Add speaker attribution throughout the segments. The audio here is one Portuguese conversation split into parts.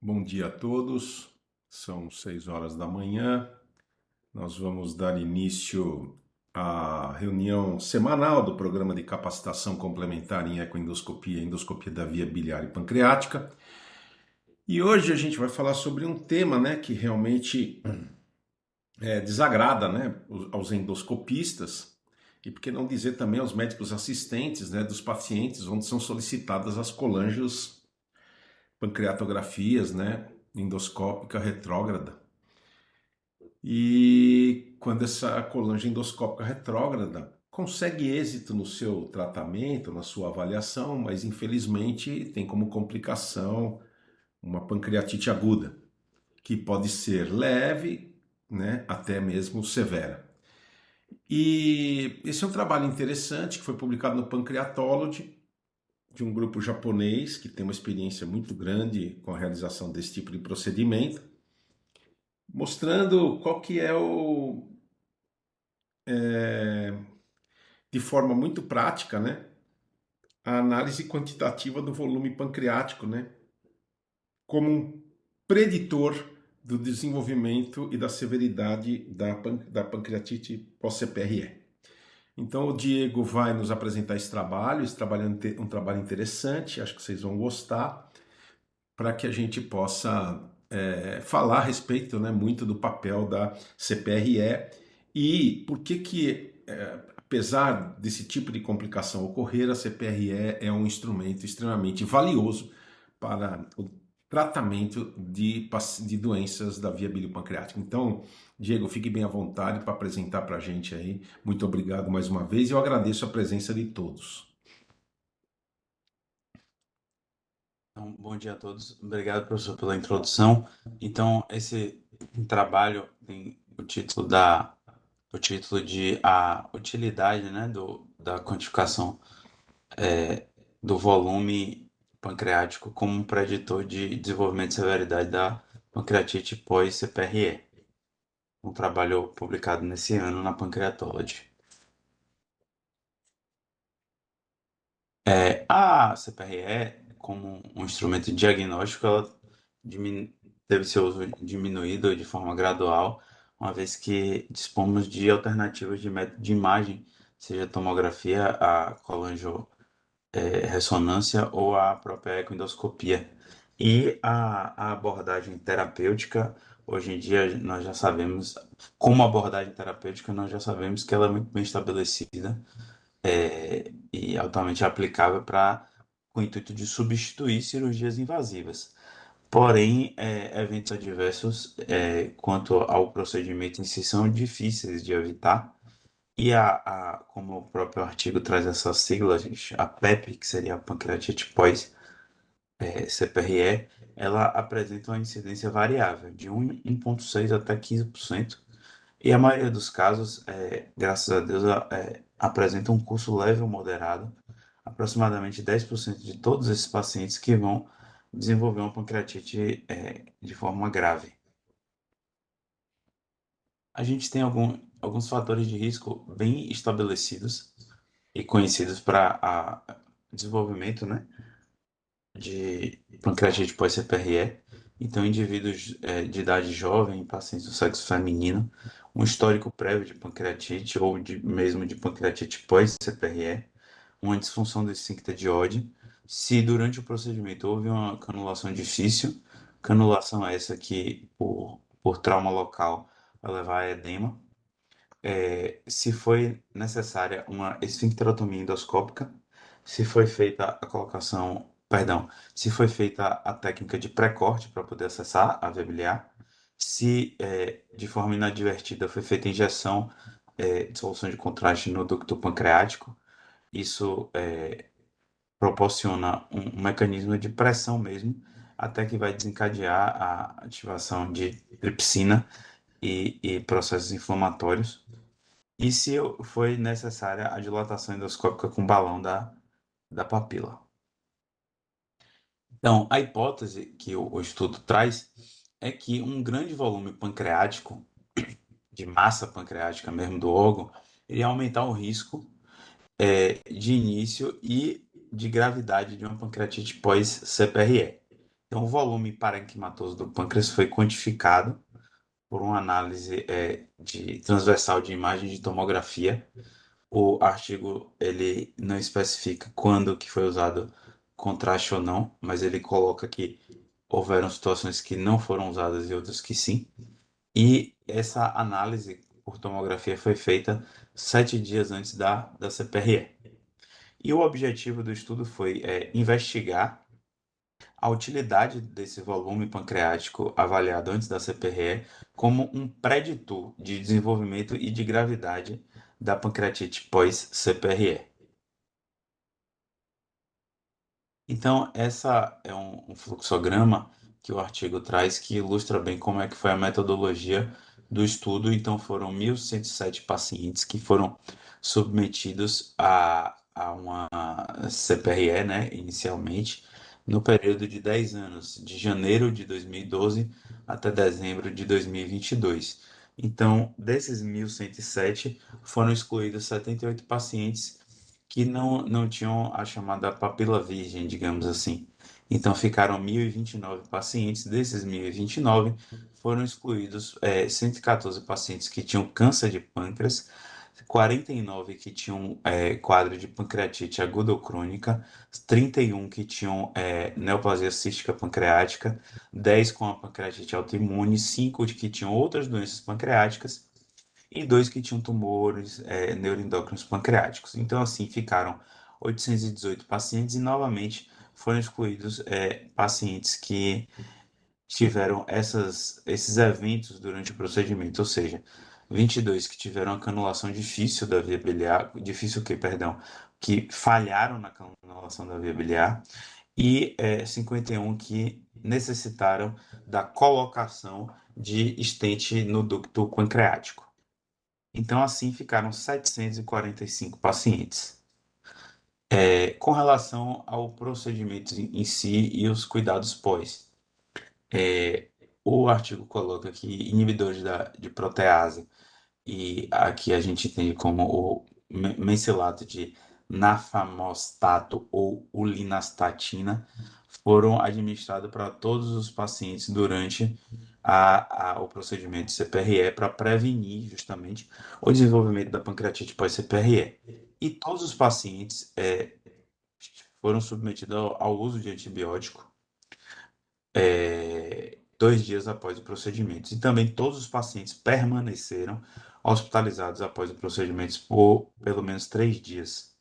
Speaker 1: Bom dia a todos, são 6 horas da manhã. Nós vamos dar início à reunião semanal do programa de capacitação complementar em ecoendoscopia e endoscopia da via biliar e pancreática. E hoje a gente vai falar sobre um tema, que realmente desagrada, aos endoscopistas e, por que não dizer, também aos médicos assistentes, dos pacientes, onde são solicitadas as colangios pancreatografias, endoscópica retrógrada. E quando essa colange endoscópica retrógrada consegue êxito no seu tratamento, na sua avaliação, mas infelizmente tem como complicação uma pancreatite aguda, que pode ser leve, até mesmo severa. E esse é um trabalho interessante que foi publicado no Pancreatology, de um grupo japonês que tem uma experiência muito grande com a realização desse tipo de procedimento, mostrando qual que é de forma muito prática, a análise quantitativa do volume pancreático, como um preditor do desenvolvimento e da severidade da pancreatite pós-CPRE. Então o Diego vai nos apresentar esse trabalho é um trabalho interessante, acho que vocês vão gostar, para que a gente possa falar a respeito, muito do papel da CPRE e por que apesar desse tipo de complicação ocorrer, a CPRE é um instrumento extremamente valioso para o tratamento de doenças da via biliopancreática. Então, Diego, fique bem à vontade para apresentar para a gente aí. Muito obrigado mais uma vez e eu agradeço a presença de todos.
Speaker 2: Então, bom dia a todos. Obrigado, professor, pela introdução. Então, esse trabalho tem o título de a utilidade, da quantificação do volume pancreático como um preditor de desenvolvimento e severidade da pancreatite pós-CPRE. Um trabalho publicado nesse ano na Pancreatology. A CPRE, como um instrumento diagnóstico, ela teve seu uso diminuído de forma gradual, uma vez que dispomos de alternativas de método de imagem, seja tomografia, a colangio-ressonância ou a própria ecoendoscopia. E a abordagem terapêutica, hoje em dia nós já sabemos, como abordagem terapêutica, nós já sabemos que ela é muito bem estabelecida e altamente aplicável com o intuito de substituir cirurgias invasivas. Porém, eventos adversos quanto ao procedimento em si são difíceis de evitar. E como o próprio artigo traz essa sigla, gente, a PEP, que seria a pancreatite pós-CPRE, ela apresenta uma incidência variável, de 1,6% até 15%. E a maioria dos casos, graças a Deus, apresenta um curso leve ou moderado. Aproximadamente 10% de todos esses pacientes que vão desenvolver uma pancreatite de forma grave. A gente tem alguns fatores de risco bem estabelecidos e conhecidos para desenvolvimento, de pancreatite pós-CPRE. Então, indivíduos de idade jovem, pacientes do sexo feminino, um histórico prévio de pancreatite ou mesmo de pancreatite pós-CPRE, uma disfunção do esfíncter de Oddi, se durante o procedimento houve uma canulação difícil, canulação essa que por trauma local vai levar a edema, se foi necessária uma esfincterotomia endoscópica, se foi feita a colocação, perdão, se foi feita a técnica de pré-corte para poder acessar a via biliar, se de forma inadvertida foi feita injeção de solução de contraste no ducto pancreático, isso proporciona um mecanismo de pressão mesmo, até que vai desencadear a ativação de tripsina e processos inflamatórios. E se foi necessária a dilatação endoscópica com balão da papila. Então, a hipótese que o estudo traz é que um grande volume pancreático, de massa pancreática mesmo do órgão, iria aumentar o risco de início e de gravidade de uma pancreatite pós-CPRE. Então, o volume parenquimatoso do pâncreas foi quantificado por uma análise de transversal de imagem de tomografia. O artigo ele não especifica quando que foi usado contraste ou não, mas ele coloca que houveram situações que não foram usadas e outras que sim. E essa análise por tomografia foi feita 7 dias antes da CPRE. E o objetivo do estudo foi investigar a utilidade desse volume pancreático avaliado antes da CPRE como um preditor de desenvolvimento e de gravidade da pancreatite pós-CPRE. Então, essa é um fluxograma que o artigo traz que ilustra bem como é que foi a metodologia do estudo. Então, foram 1.107 pacientes que foram submetidos a uma CPRE, né, inicialmente, no período de 10 anos, de janeiro de 2012 até dezembro de 2022. Então, desses 1.107, foram excluídos 78 pacientes que não tinham a chamada papila virgem, digamos assim. Então ficaram 1.029 pacientes. Desses 1.029, foram excluídos 114 pacientes que tinham câncer de pâncreas, 49 que tinham quadro de pancreatite aguda ou crônica, 31 que tinham neoplasia cística pancreática, 10 com a pancreatite autoimune, 5 que tinham outras doenças pancreáticas e 2 que tinham tumores neuroendócrinos pancreáticos. Então, assim, ficaram 818 pacientes e, novamente, foram excluídos pacientes que tiveram esses eventos durante o procedimento, ou seja, 22 que tiveram a canulação difícil da via biliar, difícil que, perdão, que falharam na canulação da via biliar, e 51 que necessitaram da colocação de estente no ducto pancreático. Então, assim, ficaram 745 pacientes. Com relação ao procedimento em si e os cuidados pós, é, o artigo coloca que inibidores de protease, e aqui a gente entende como o mencilato de nafamostato ou ulinastatina, foram administrados para todos os pacientes durante o procedimento de CPRE para prevenir justamente o desenvolvimento da pancreatite pós-CPRE. E todos os pacientes foram submetidos ao uso de antibiótico 2 dias após o procedimento. E também todos os pacientes permaneceram hospitalizados após o procedimento por pelo menos 3 dias.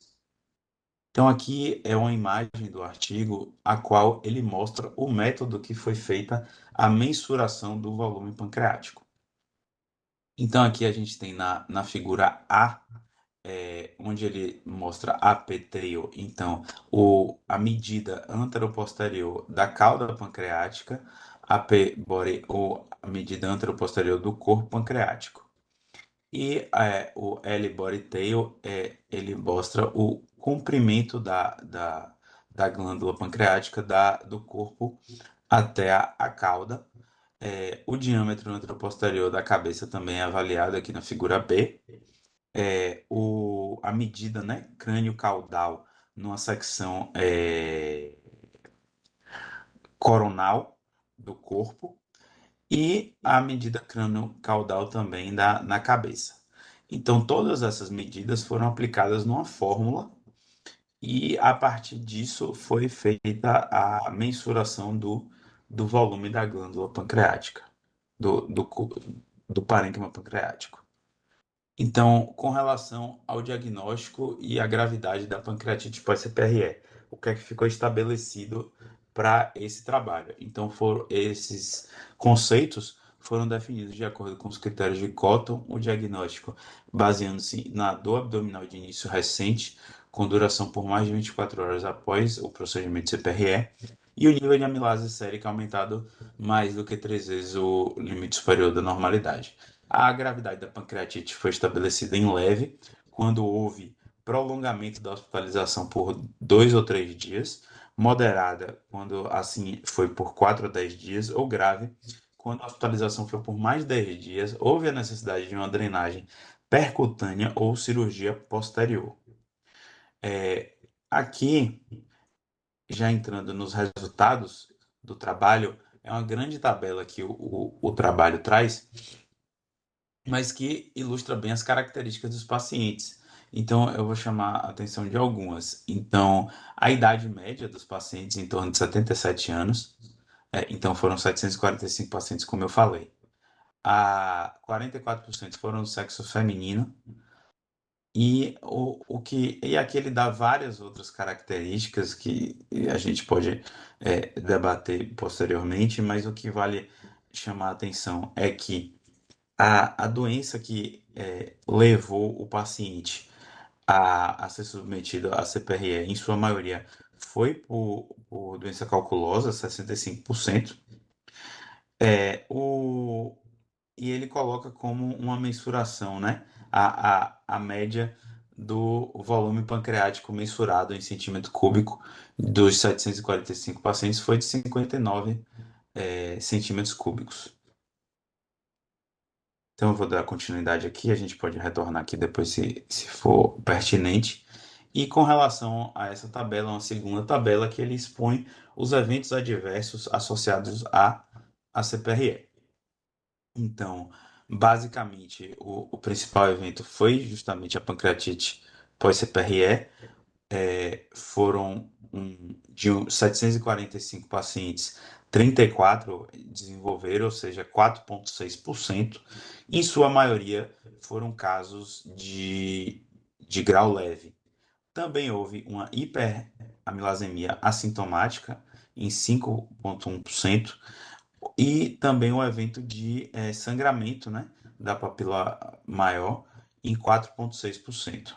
Speaker 2: Então, aqui é uma imagem do artigo, a qual ele mostra o método que foi feita a mensuração do volume pancreático. Então, aqui a gente tem na figura A, onde ele mostra APTrio, então, a medida anteroposterior da cauda pancreática, AP-body, ou a medida anteroposterior do corpo pancreático. E o L-body tail, ele mostra o comprimento da glândula pancreática do corpo até a cauda. O diâmetro anteroposterior da cabeça também é avaliado aqui na figura B. A medida, né, crânio-caudal numa secção coronal do corpo e a medida crânio-caudal também na cabeça. Então, todas essas medidas foram aplicadas numa fórmula e, a partir disso, foi feita a mensuração do volume da glândula pancreática, do parênquima pancreático. Então, com relação ao diagnóstico e à gravidade da pancreatite pós-CPRE, o que é que ficou estabelecido para esse trabalho? Então, esses conceitos foram definidos de acordo com os critérios de Cotton, o diagnóstico baseando-se na dor abdominal de início recente, com duração por mais de 24 horas após o procedimento de CPRE, e o nível de amilase sérica aumentado mais do que 3 vezes o limite superior da normalidade. A gravidade da pancreatite foi estabelecida em leve, quando houve prolongamento da hospitalização por 2 ou 3 dias, moderada, quando assim foi por 4 a 10 dias, ou grave, quando a hospitalização foi por mais de 10 dias, houve a necessidade de uma drenagem percutânea ou cirurgia posterior. Aqui, já entrando nos resultados do trabalho é uma grande tabela que o trabalho traz, mas que ilustra bem as características dos pacientes. Então, eu vou chamar a atenção de algumas. Então, a idade média dos pacientes em torno de 77 anos. Então, foram 745 pacientes, como eu falei. 44% foram do sexo feminino. E aqui ele dá várias outras características que a gente pode debater posteriormente, mas o que vale chamar a atenção é que a doença que levou o paciente a ser submetido a CPRE, em sua maioria, foi por doença calculosa, 65%. E ele coloca como uma mensuração, né? A média do volume pancreático mensurado em centímetro cúbico dos 745 pacientes foi de 59 centímetros cúbicos. Então, eu vou dar continuidade aqui, a gente pode retornar aqui depois se for pertinente. E com relação a essa tabela, uma segunda tabela que ele expõe os eventos adversos associados à CPRE. Então, basicamente, o principal evento foi justamente a pancreatite pós-CPRE. Foram de 745 pacientes, 34 desenvolveram, ou seja, 4,6%. Em sua maioria, foram casos de grau leve. Também houve uma hiperamilasemia assintomática em 5,1%. E também o evento de sangramento, né, da papila maior em 4,6%.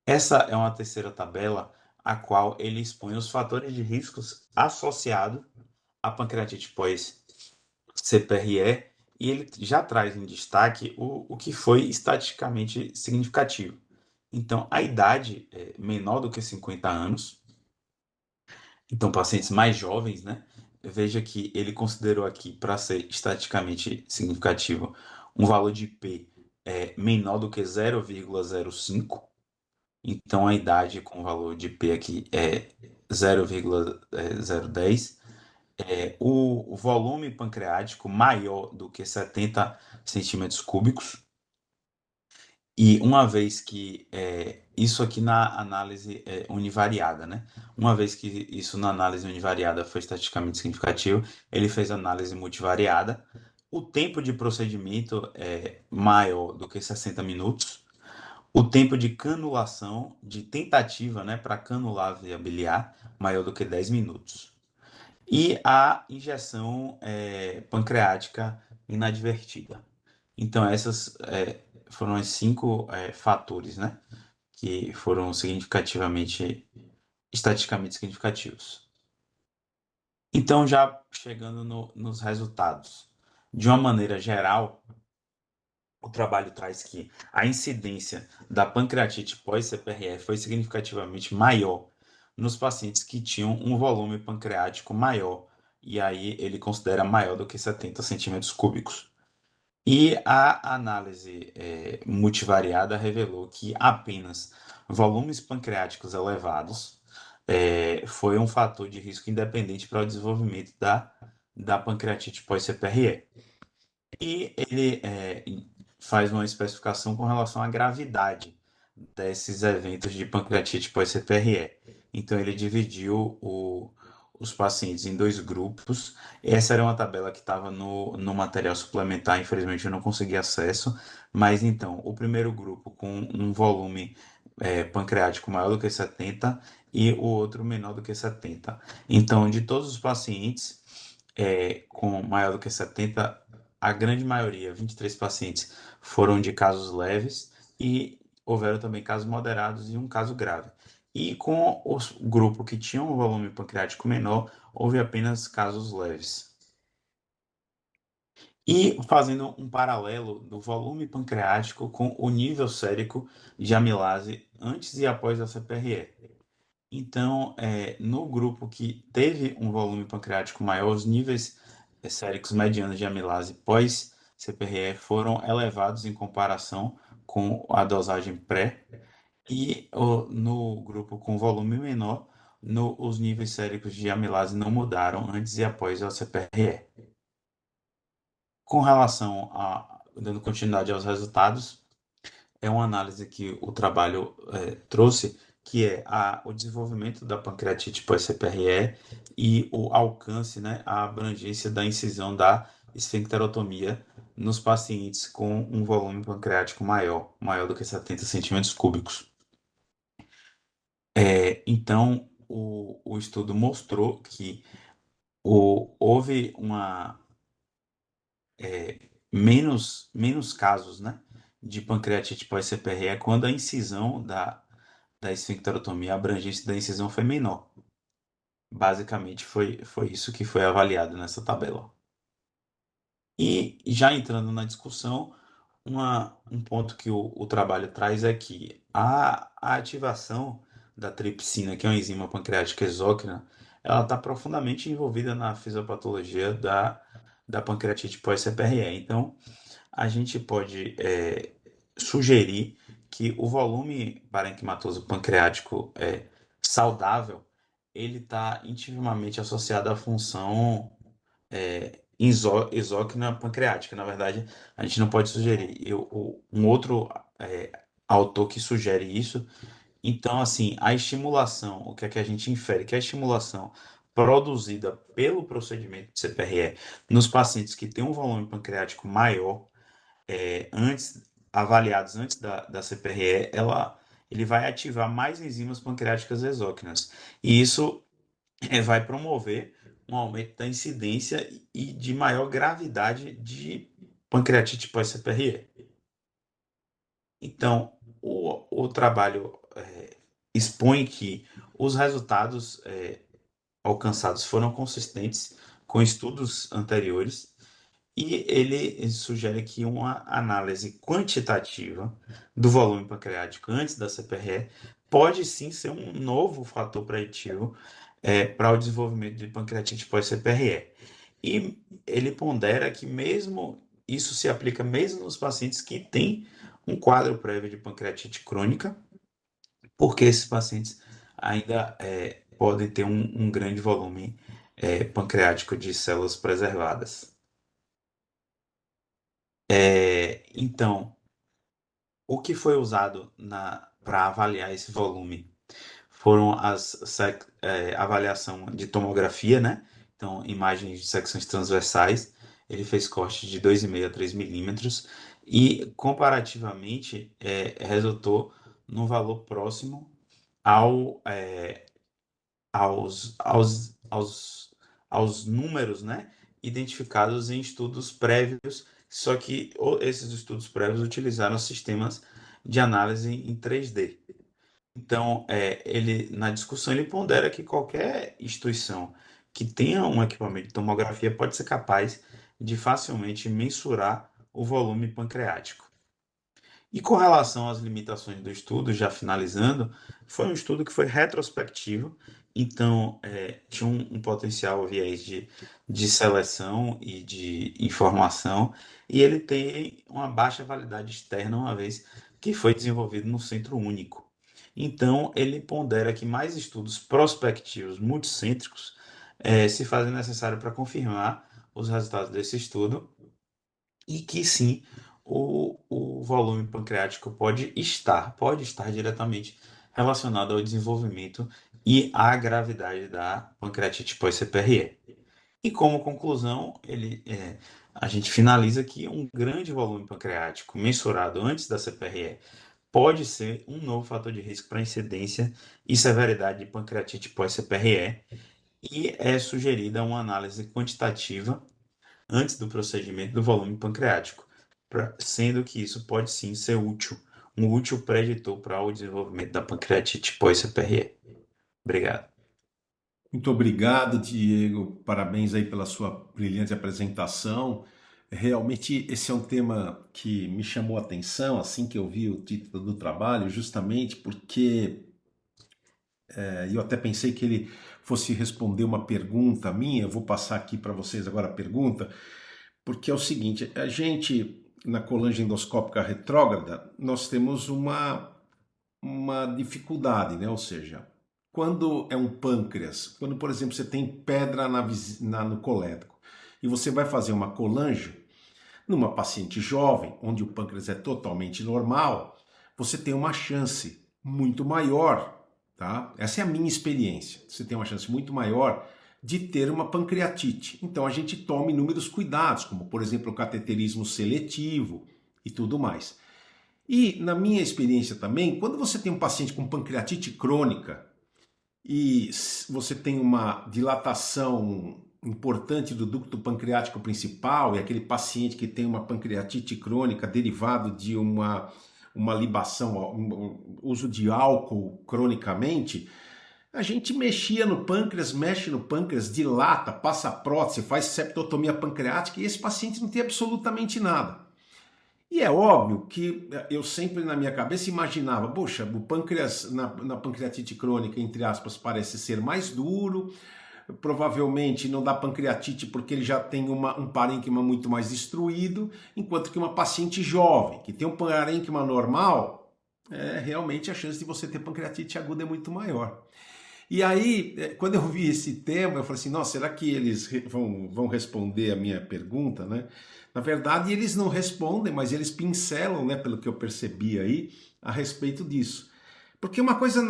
Speaker 2: Essa é uma terceira tabela, a qual ele expõe os fatores de riscos associados à pancreatite pós-CPRE, e ele já traz em destaque o que foi estatisticamente significativo. Então, a idade é menor do que 50 anos, então pacientes mais jovens, né? Veja que ele considerou aqui, para ser estatisticamente significativo, um valor de P menor do que 0,05. Então, a idade com valor de P aqui é 0,010. O volume pancreático maior do que 70 centímetros cúbicos. E uma vez que isso aqui na análise univariada, né? Uma vez que isso na análise univariada foi estatisticamente significativo, ele fez análise multivariada. O tempo de procedimento é maior do que 60 minutos. O tempo de canulação, de tentativa, né, para canular a via biliar, maior do que 10 minutos. E a injeção pancreática inadvertida. Então, essas foram os 5 fatores, né, que foram estatisticamente significativos. Então, já chegando nos resultados. De uma maneira geral, o trabalho traz que a incidência da pancreatite pós-CPRE foi significativamente maior nos pacientes que tinham um volume pancreático maior, e aí ele considera maior do que 70 centímetros cúbicos. E a análise multivariada revelou que apenas volumes pancreáticos elevados foi um fator de risco independente para o desenvolvimento da pancreatite pós-CPRE. E ele faz uma especificação com relação à gravidade desses eventos de pancreatite pós-CPRE. Então, ele dividiu os pacientes em 2 grupos. Essa era uma tabela que estava no material suplementar, infelizmente eu não consegui acesso. Mas, então, o primeiro grupo com um volume pancreático maior do que 70 e o outro menor do que 70. Então, de todos os pacientes com maior do que 70, a grande maioria, 23 pacientes, foram de casos leves e houveram também casos moderados e um caso grave. E com o grupo que tinha um volume pancreático menor, houve apenas casos leves. E fazendo um paralelo do volume pancreático com o nível sérico de amilase antes e após a CPRE. Então, no grupo que teve um volume pancreático maior, os níveis séricos medianos de amilase pós-CPRE foram elevados em comparação com a dosagem pré, e no grupo com volume menor, os níveis séricos de amilase não mudaram antes e após a CPRE. Com relação dando continuidade aos resultados, é uma análise que o trabalho trouxe, que é o desenvolvimento da pancreatite pós-CPRE e o alcance, né, a abrangência da incisão da esfincterotomia nos pacientes com um volume pancreático maior do que 70 centímetros cúbicos. Então, o estudo mostrou que houve menos casos, né, de pancreatite pós-CPRE quando a incisão da esfincterotomia, a abrangência da incisão foi menor. Basicamente, foi isso que foi avaliado nessa tabela. E já entrando na discussão, um ponto que o trabalho traz é que a ativação da tripsina, que é uma enzima pancreática exócrina, ela está profundamente envolvida na fisiopatologia da pancreatite pós-CPRE. Então, a gente pode sugerir que o volume parenquimatoso pancreático saudável, ele está intimamente associado à função exócrina pancreática. Na verdade, a gente não pode sugerir. Um outro autor que sugere isso. Então, assim, a estimulação, o que é que a gente infere? Que a estimulação produzida pelo procedimento de CPRE nos pacientes que têm um volume pancreático maior, avaliados antes da CPRE, ele vai ativar mais enzimas pancreáticas exócrinas. E isso vai promover um aumento da incidência e de maior gravidade de pancreatite pós-CPRE. Então, o trabalho expõe que os resultados alcançados foram consistentes com estudos anteriores e ele sugere que uma análise quantitativa do volume pancreático antes da CPRE pode sim ser um novo fator preditivo para o desenvolvimento de pancreatite pós-CPRE. E ele pondera que mesmo isso se aplica mesmo nos pacientes que têm um quadro prévio de pancreatite crônica, porque esses pacientes ainda podem ter um grande volume pancreático de células preservadas. Então, o que foi usado para avaliar esse volume foram avaliação de tomografia, né? Então, imagens de secções transversais. Ele fez corte de 2,5 a 3 milímetros e, comparativamente, resultou num valor próximo aos números, né, identificados em estudos prévios, só que esses estudos prévios utilizaram sistemas de análise em 3D. Então, na discussão, ele pondera que qualquer instituição que tenha um equipamento de tomografia pode ser capaz de facilmente mensurar o volume pancreático. E com relação às limitações do estudo, já finalizando, foi um estudo que foi retrospectivo, então tinha um potencial viés de seleção e de informação, e ele tem uma baixa validade externa, uma vez que foi desenvolvido no centro único. Então, ele pondera que mais estudos prospectivos multicêntricos se fazem necessário para confirmar os resultados desse estudo, e que sim, o volume pancreático pode estar diretamente relacionado ao desenvolvimento e à gravidade da pancreatite pós-CPRE. E como conclusão, a gente finaliza que um grande volume pancreático mensurado antes da CPRE pode ser um novo fator de risco para incidência e severidade de pancreatite pós-CPRE, e é sugerida uma análise quantitativa antes do procedimento do volume pancreático, sendo que isso pode sim ser um útil preditor para o desenvolvimento da pancreatite pós-CPRE. Obrigado.
Speaker 1: Muito obrigado, Diego. Parabéns aí pela sua brilhante apresentação. Realmente esse é um tema que me chamou a atenção assim que eu vi o título do trabalho, justamente porque eu até pensei que ele fosse responder uma pergunta minha. Eu vou passar aqui para vocês agora a pergunta, porque é o seguinte: a gente na colange endoscópica retrógrada nós temos uma dificuldade, né? Ou seja, quando é um pâncreas, quando, por exemplo, você tem pedra no colédoco e você vai fazer uma colange, numa paciente jovem, onde o pâncreas é totalmente normal, você tem uma chance muito maior, tá? Essa é a minha experiência. Você tem uma chance muito maior de ter uma pancreatite. Então a gente toma inúmeros cuidados, como por exemplo o cateterismo seletivo e tudo mais. E na minha experiência também, quando você tem um paciente com pancreatite crônica e você tem uma dilatação importante do ducto pancreático principal e aquele paciente que tem uma pancreatite crônica derivado de uma libação, um uso de álcool cronicamente, a gente mexia no pâncreas, mexe no pâncreas, dilata, passa prótese, faz septotomia pancreática e esse paciente não tem absolutamente nada. E é óbvio que eu sempre na minha cabeça imaginava, poxa, o pâncreas na pancreatite crônica, entre aspas, parece ser mais duro, provavelmente não dá pancreatite porque ele já tem um parênquima muito mais destruído, enquanto que uma paciente jovem, que tem um parênquima normal, realmente a chance de você ter pancreatite aguda é muito maior. E aí, quando eu vi esse tema, eu falei assim, nossa, será que eles vão responder a minha pergunta, né? Na verdade, eles não respondem, mas eles pincelam, né, pelo que eu percebi aí, a respeito disso. Porque uma coisa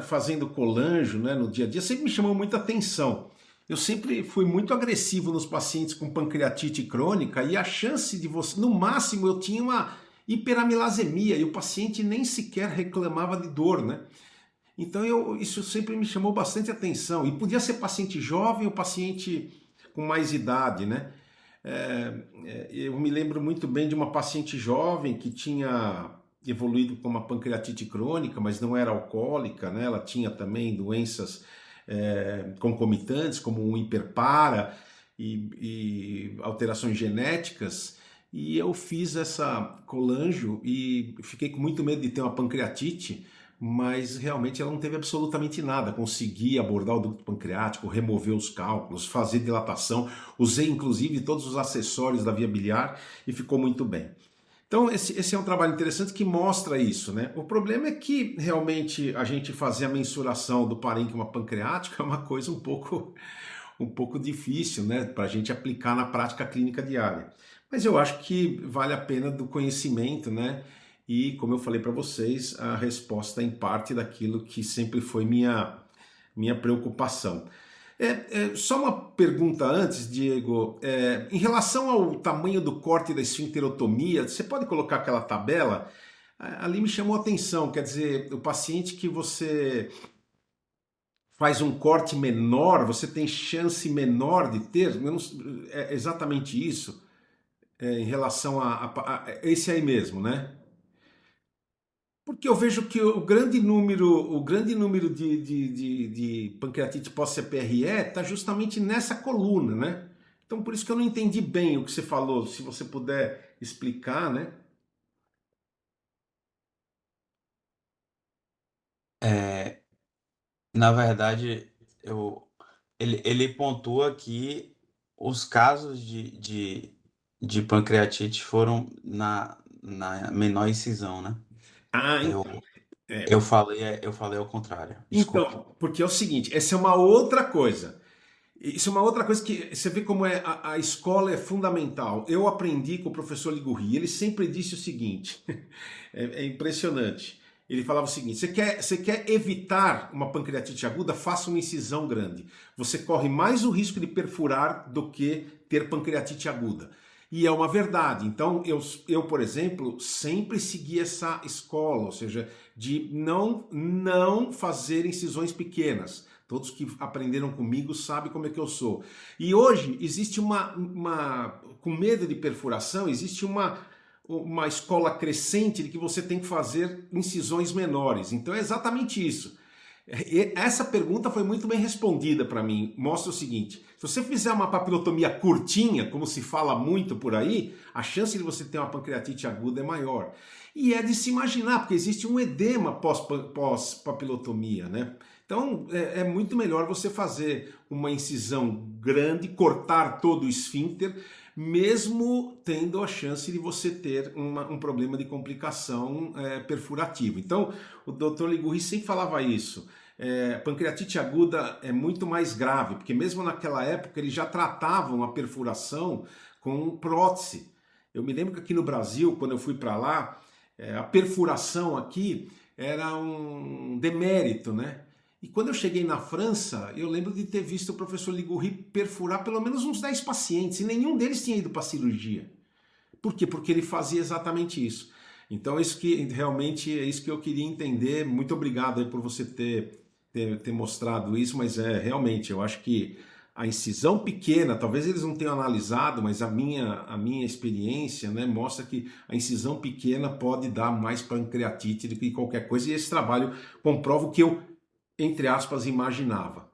Speaker 1: fazendo colanjo, né, no dia a dia, sempre me chamou muita atenção. Eu sempre fui muito agressivo nos pacientes com pancreatite crônica e a chance de você, no máximo eu tinha uma hiperamilasemia e o paciente nem sequer reclamava de dor, né? Então isso sempre me chamou bastante atenção. E podia ser paciente jovem ou paciente com mais idade, né? Eu me lembro muito bem de uma paciente jovem que tinha evoluído com uma pancreatite crônica, mas não era alcoólica, né? Ela tinha também doenças concomitantes, como um hiperpara e alterações genéticas. E eu fiz essa colanjo e fiquei com muito medo de ter uma pancreatite, mas realmente ela não teve absolutamente nada. Consegui abordar o ducto pancreático, remover os cálculos, fazer dilatação, usei inclusive todos os acessórios da via biliar e ficou muito bem. Então esse é um trabalho interessante que mostra isso, né? O problema é que realmente a gente fazer a mensuração do parênquima pancreático é uma coisa um pouco difícil, né, para a gente aplicar na prática clínica diária. Mas eu acho que vale a pena do conhecimento, né? E como eu falei para vocês, a resposta é em parte daquilo que sempre foi minha preocupação. Só uma pergunta antes, Diego. Em relação ao tamanho do corte da esfincterotomia, você pode colocar aquela tabela? Ali me chamou a atenção, quer dizer, o paciente que você faz um corte menor, você tem chance menor de ter? É exatamente isso, em relação a esse aí mesmo, né? Porque eu vejo que o grande número de pancreatite pós-CPRE está justamente nessa coluna, né? Então por isso que eu não entendi bem o que você falou, se você puder explicar, né?
Speaker 2: É, na verdade, ele pontua que os casos de pancreatite foram na menor incisão, né?
Speaker 1: Ah,
Speaker 2: Eu,
Speaker 1: é,
Speaker 2: eu falei ao contrário, desculpe.
Speaker 1: então, porque é o seguinte, essa é uma outra coisa. Isso é uma outra coisa que você vê como a escola é fundamental. Eu aprendi com o professor Ligurri, ele sempre disse o seguinte, é impressionante. Ele falava o seguinte, você quer evitar uma pancreatite aguda, faça uma incisão grande. Você corre mais o risco de perfurar do que ter pancreatite aguda. E é uma verdade. Então, por exemplo, sempre segui essa escola, ou seja, de não fazer incisões pequenas. Todos que aprenderam comigo sabem como é que eu sou. E hoje existe com medo de perfuração, existe uma escola crescente de que você tem que fazer incisões menores. Então é exatamente isso. Essa pergunta foi muito bem respondida para mim. Mostra o seguinte: se você fizer uma papilotomia curtinha, como se fala muito por aí, a chance de você ter uma pancreatite aguda é maior. E é de se imaginar, porque existe um edema pós-papilotomia, né? Então é muito melhor você fazer uma incisão grande, cortar todo o esfíncter, mesmo tendo a chance de você ter um problema de complicação perfurativa. Então o Dr. Ligurri sempre falava isso. pancreatite aguda é muito mais grave, porque mesmo naquela época eles já tratavam a perfuração com prótese. Eu me lembro que aqui no Brasil, quando eu fui para lá, a perfuração aqui era um demérito, né? E quando eu cheguei na França, eu lembro de ter visto o professor Ligoury perfurar pelo menos uns 10 pacientes, e nenhum deles tinha ido para cirurgia. Por quê? Porque ele fazia exatamente isso. Então, isso que realmente é isso que eu queria entender. Muito obrigado aí por você ter mostrado isso, mas realmente, eu acho que a incisão pequena, talvez eles não tenham analisado, mas a minha experiência, né, mostra que a incisão pequena pode dar mais pancreatite do que qualquer coisa, e esse trabalho comprova o que eu, entre aspas, imaginava.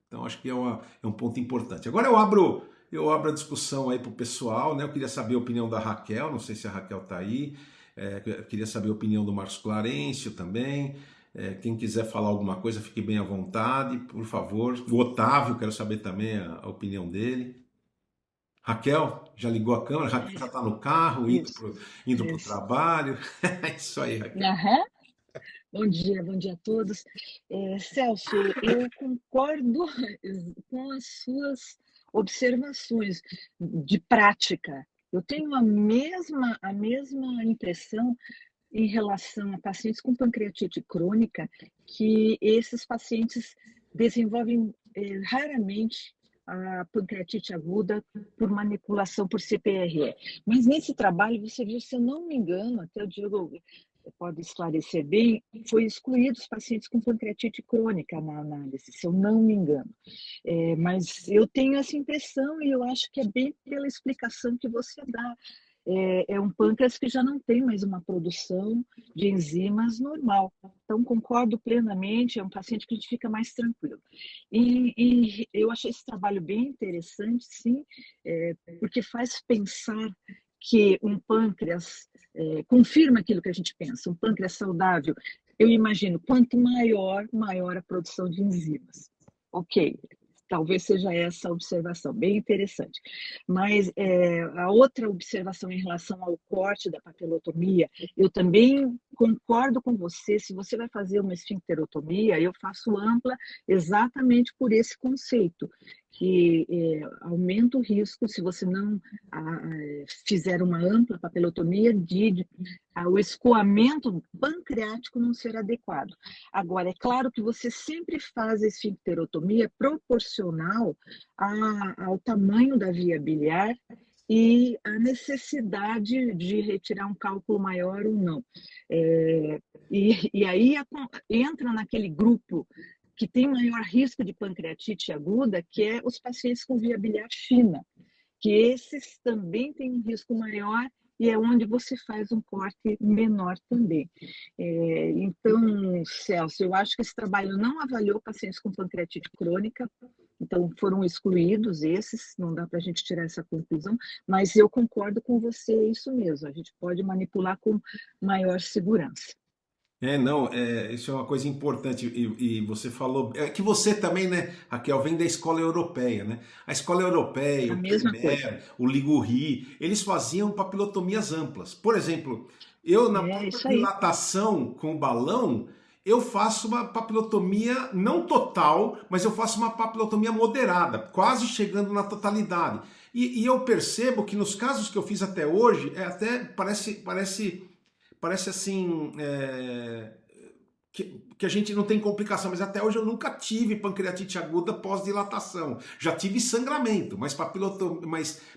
Speaker 1: Então, acho que é um ponto importante. Agora eu abro a discussão aí para o pessoal, né? Eu queria saber a opinião da Raquel, não sei se a Raquel está aí. Eu queria saber a opinião do Marcos Clarencio também. Quem quiser falar alguma coisa, fique bem à vontade, por favor. O Otávio, quero saber também a opinião dele. Raquel, já ligou a câmera? Raquel já está no carro,
Speaker 3: Isso,
Speaker 1: indo pro
Speaker 3: isso.
Speaker 1: trabalho. É isso aí, Raquel.
Speaker 3: Aham. Bom dia a todos. Celso, eu concordo com as suas observações de prática. Eu tenho a mesma impressão em relação a pacientes com pancreatite crônica, que esses pacientes desenvolvem raramente a pancreatite aguda por manipulação por CPRE. Mas nesse trabalho, você viu, se eu não me engano, até o Diego pode esclarecer bem, foi excluído os pacientes com pancreatite crônica na análise, se eu não me engano. Mas eu tenho essa impressão e eu acho que é bem pela explicação que você dá. É um pâncreas que já não tem mais uma produção de enzimas normal. Então, concordo plenamente, é um paciente que a gente fica mais tranquilo. E eu achei esse trabalho bem interessante, sim, porque faz pensar que um pâncreas confirma aquilo que a gente pensa, um pâncreas saudável. Eu imagino, quanto maior a produção de enzimas. Ok, talvez seja essa a observação, bem interessante. Mas a outra observação em relação ao corte da papilotomia, eu também concordo com você, se você vai fazer uma esfincterotomia, eu faço ampla exatamente por esse conceito, que aumenta o risco, se você não fizer uma ampla papilotomia, de o escoamento pancreático não ser adequado. Agora, é claro que você sempre faz a esfincterotomia proporcional ao tamanho da via biliar e a necessidade de retirar um cálculo maior ou não. E aí entra naquele grupo que tem maior risco de pancreatite aguda, que é os pacientes com via biliar fina, que esses também têm um risco maior e é onde você faz um corte menor também. Então, Celso, eu acho que esse trabalho não avaliou pacientes com pancreatite crônica, então foram excluídos esses, não dá para a gente tirar essa conclusão, mas eu concordo com você, é isso mesmo, a gente pode manipular com maior segurança.
Speaker 1: Não, isso é uma coisa importante, e você falou, que você também, né, Raquel, vem da escola europeia, né? A escola europeia,
Speaker 3: A
Speaker 1: o
Speaker 3: mesma coisa.
Speaker 1: Kremer, o Ligoury, eles faziam papilotomias amplas. Por exemplo, eu na
Speaker 3: É
Speaker 1: própria
Speaker 3: isso aí.
Speaker 1: dilatação com o balão, eu faço uma papilotomia não total, mas eu faço uma papilotomia moderada, quase chegando na totalidade. E eu percebo que nos casos que eu fiz até hoje, até parece assim que a gente não tem complicação, mas até hoje eu nunca tive pancreatite aguda pós-dilatação. Já tive sangramento, mas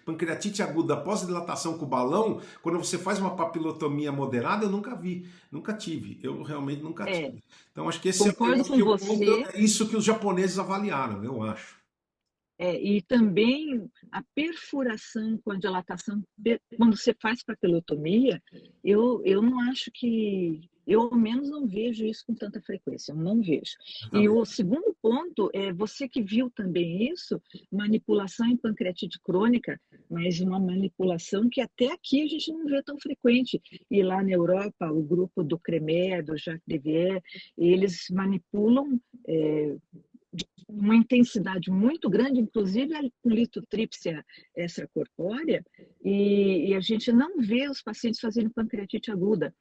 Speaker 1: pancreatite aguda pós-dilatação com balão, quando você faz uma papilotomia moderada, eu nunca vi, nunca tive. Eu realmente nunca
Speaker 3: É,
Speaker 1: tive. Então acho que esse eu
Speaker 3: concordo
Speaker 1: acho
Speaker 3: com
Speaker 1: que o ponto
Speaker 3: você.
Speaker 1: é isso que os japoneses avaliaram, eu acho.
Speaker 3: E também a perfuração com a dilatação, quando você faz papilotomia, eu não acho que, eu ao menos não vejo isso com tanta frequência, eu não vejo.
Speaker 1: Eu
Speaker 3: E
Speaker 1: também.
Speaker 3: o segundo ponto é você que viu também isso, manipulação em pancreatite crônica, mas uma manipulação que até aqui a gente não vê tão frequente. E lá na Europa, o grupo do Cremer, do Jacques Devier, eles manipulam de uma intensidade muito grande, inclusive a litotrípsia extracorpórea, e a gente não vê os pacientes fazendo pancreatite aguda,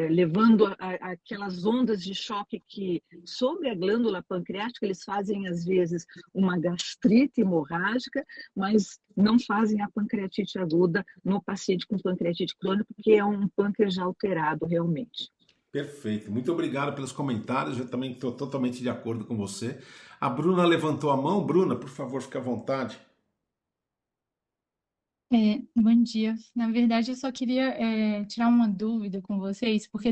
Speaker 3: levando aquelas ondas de choque que, sobre a glândula pancreática, eles fazem, às vezes, uma gastrite hemorrágica, mas não fazem a pancreatite aguda no paciente com pancreatite crônica, porque é um pâncreas já alterado, realmente.
Speaker 1: Perfeito. Muito obrigado pelos comentários. Eu também estou totalmente de acordo com você. A Bruna levantou a mão. Bruna, por favor, fique à vontade.
Speaker 4: Bom dia. Na verdade, eu só queria tirar uma dúvida com vocês, porque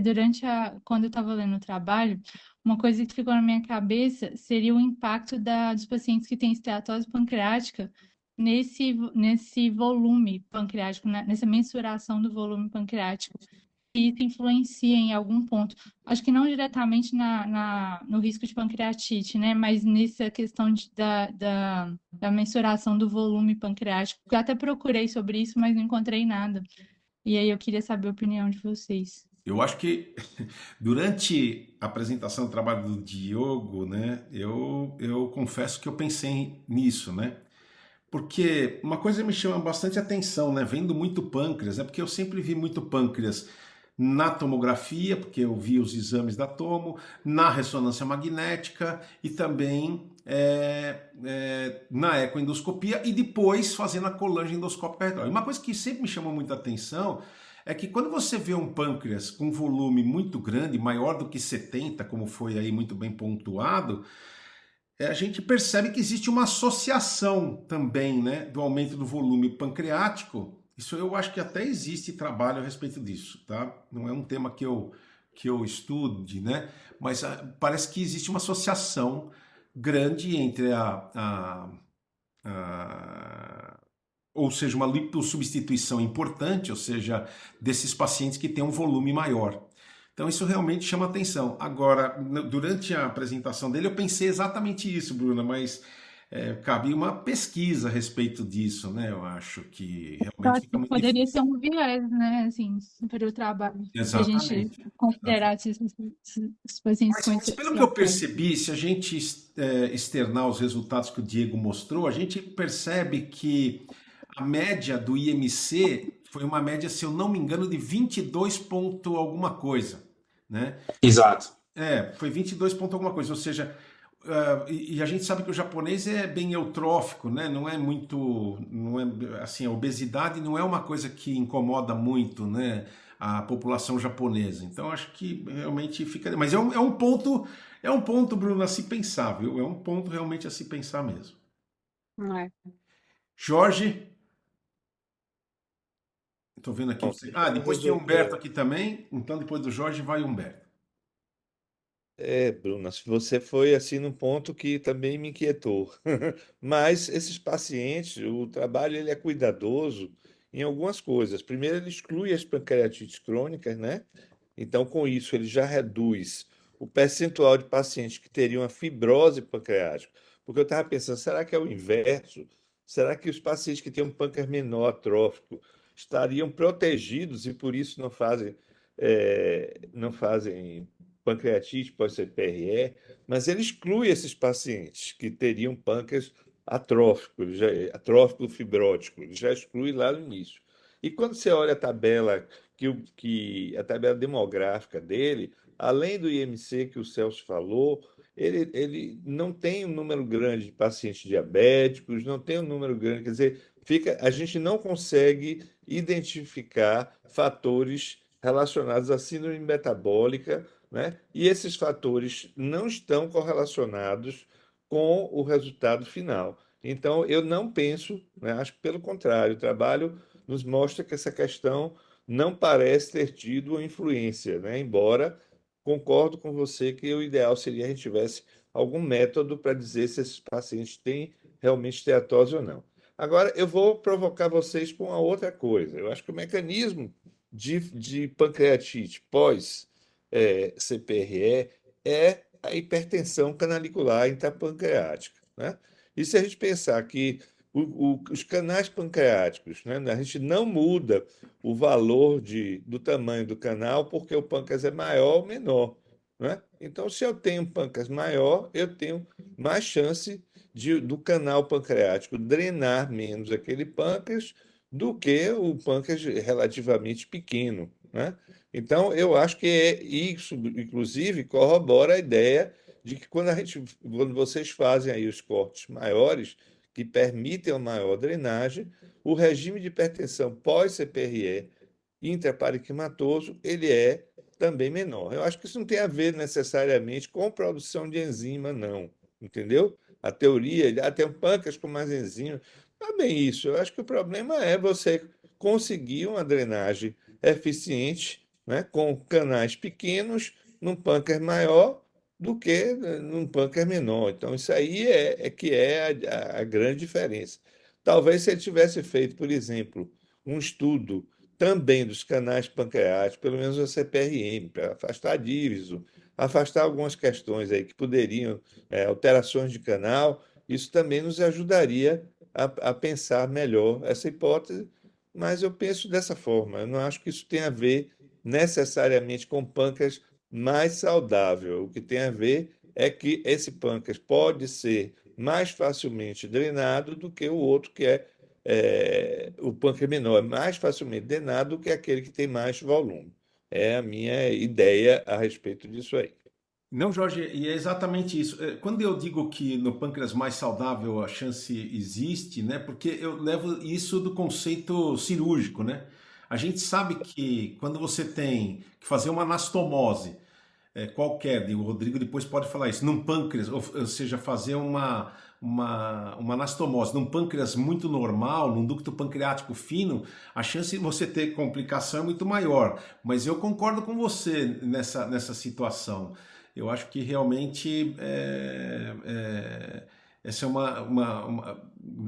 Speaker 4: quando eu estava lendo o trabalho, uma coisa que ficou na minha cabeça seria o impacto dos pacientes que têm esteatose pancreática nesse volume pancreático, nessa mensuração do volume pancreático. E isso influencia em algum ponto. Acho que não diretamente no risco de pancreatite, né? Mas nessa questão da mensuração do volume pancreático. Eu até procurei sobre isso, mas não encontrei nada. E aí eu queria saber a opinião de vocês.
Speaker 1: Eu acho que durante a apresentação do trabalho do Diogo, né, eu confesso que eu pensei nisso, né? Porque uma coisa me chama bastante atenção, né? Vendo muito pâncreas, porque eu sempre vi muito pâncreas na tomografia, porque eu vi os exames da tomo, na ressonância magnética e também na ecoendoscopia e depois fazendo a colangeendoscópica retal. E uma coisa que sempre me chamou muita atenção é que quando você vê um pâncreas com volume muito grande, maior do que 70, como foi aí muito bem pontuado, a gente percebe que existe uma associação também, né, do aumento do volume pancreático. Isso eu acho que até existe trabalho a respeito disso, tá? Não é um tema que eu estude, né? Mas parece que existe uma associação grande entre ou seja, uma lipossubstituição importante, ou seja, desses pacientes que têm um volume maior. Então isso realmente chama atenção. Agora, durante a apresentação dele, eu pensei exatamente isso, Bruna, mas cabe uma pesquisa a respeito disso, né? Eu acho que
Speaker 4: Eu
Speaker 1: realmente
Speaker 4: acho
Speaker 1: fica
Speaker 4: que
Speaker 1: muito
Speaker 4: poderia
Speaker 1: difícil.
Speaker 4: ser um viés, né, assim, para o trabalho, se a gente
Speaker 1: Exatamente.
Speaker 4: considerasse esses pacientes com
Speaker 1: Mas pelo que eu
Speaker 4: esteatose.
Speaker 1: percebi, se a gente externar os resultados que o Diego mostrou, a gente percebe que a média do IMC foi uma média, se eu não me engano, de 22 ponto alguma coisa, né?
Speaker 2: Exato.
Speaker 1: Foi 22 ponto alguma coisa, ou seja, e a gente sabe que o japonês é bem eutrófico, né? Não é muito, não é assim, a obesidade não é uma coisa que incomoda muito, né? A população japonesa. Então acho que realmente fica, mas é um ponto, Bruno, a se pensar, viu? É um ponto realmente a se pensar mesmo.
Speaker 3: É.
Speaker 1: Jorge, estou vendo aqui.
Speaker 5: Bom, já
Speaker 1: Depois tem Humberto
Speaker 5: resolveu.
Speaker 1: aqui também. Então depois do Jorge vai Humberto.
Speaker 5: Bruna, se você foi assim num ponto que também me inquietou. Mas esses pacientes, o trabalho ele é cuidadoso em algumas coisas. Primeiro, ele exclui as pancreatites crônicas, né? Então, com isso, ele já reduz o percentual de pacientes que teriam a fibrose pancreática. Porque eu estava pensando, será que é o inverso? Será que os pacientes que têm um pâncreas menor atrófico estariam protegidos e por isso não fazem pancreatite, pode ser PRE, mas ele exclui esses pacientes que teriam pâncreas atrófico, atrófico fibrótico, ele já exclui lá no início. E quando você olha a tabela, a tabela demográfica dele, além do IMC que o Celso falou, ele não tem um número grande de pacientes diabéticos, não tem um número grande, quer dizer, a gente não consegue identificar fatores relacionados à síndrome metabólica, né? E esses fatores não estão correlacionados com o resultado final. Então, eu não penso, né, acho que pelo contrário, o trabalho nos mostra que essa questão não parece ter tido uma influência, né? Embora concordo com você que o ideal seria a gente tivesse algum método para dizer se esses pacientes têm realmente esteatose ou não. Agora, eu vou provocar vocês com uma outra coisa. Eu acho que o mecanismo de pancreatite pós CPRE é a hipertensão canalicular intrapancreática, né? E se a gente pensar que os canais pancreáticos, né, a gente não muda o valor do tamanho do canal porque o pâncreas é maior ou menor, né? Então, se eu tenho um pâncreas maior, eu tenho mais chance do canal pancreático drenar menos aquele pâncreas do que o pâncreas relativamente pequeno, né? Então, eu acho que isso, inclusive, corrobora a ideia de que quando vocês fazem aí os cortes maiores, que permitem uma maior drenagem, o regime de hipertensão pós-CPRE intraparenquimatoso, ele é também menor. Eu acho que isso não tem a ver necessariamente com produção de enzima, não, entendeu? A teoria, tem um pâncreas com mais enzima, não é bem isso. Eu acho que o problema é você conseguir uma drenagem eficiente, né, com canais pequenos num pâncreas maior do que num pâncreas menor. Então, isso aí que é a grande diferença. Talvez se ele tivesse feito, por exemplo, um estudo também dos canais pancreáticos, pelo menos a CPRM, para afastar díviso, afastar algumas questões aí que poderiam, alterações de canal, isso também nos ajudaria a pensar melhor essa hipótese, mas eu penso dessa forma. Eu não acho que isso tenha a ver necessariamente com pâncreas mais saudável. O que tem a ver é que esse pâncreas pode ser mais facilmente drenado do que o outro que o pâncreas menor, é mais facilmente drenado do que aquele que tem mais volume. É a minha ideia a respeito disso aí.
Speaker 1: Não, Jorge, e é exatamente isso. Quando eu digo que no pâncreas mais saudável a chance existe, né? Porque eu levo isso do conceito cirúrgico, né? A gente sabe que quando você tem que fazer uma anastomose qualquer, e o Rodrigo depois pode falar isso, num pâncreas, ou seja, fazer uma anastomose num pâncreas muito normal, num ducto pancreático fino, a chance de você ter complicação é muito maior. Mas eu concordo com você nessa situação. Eu acho que realmente essa é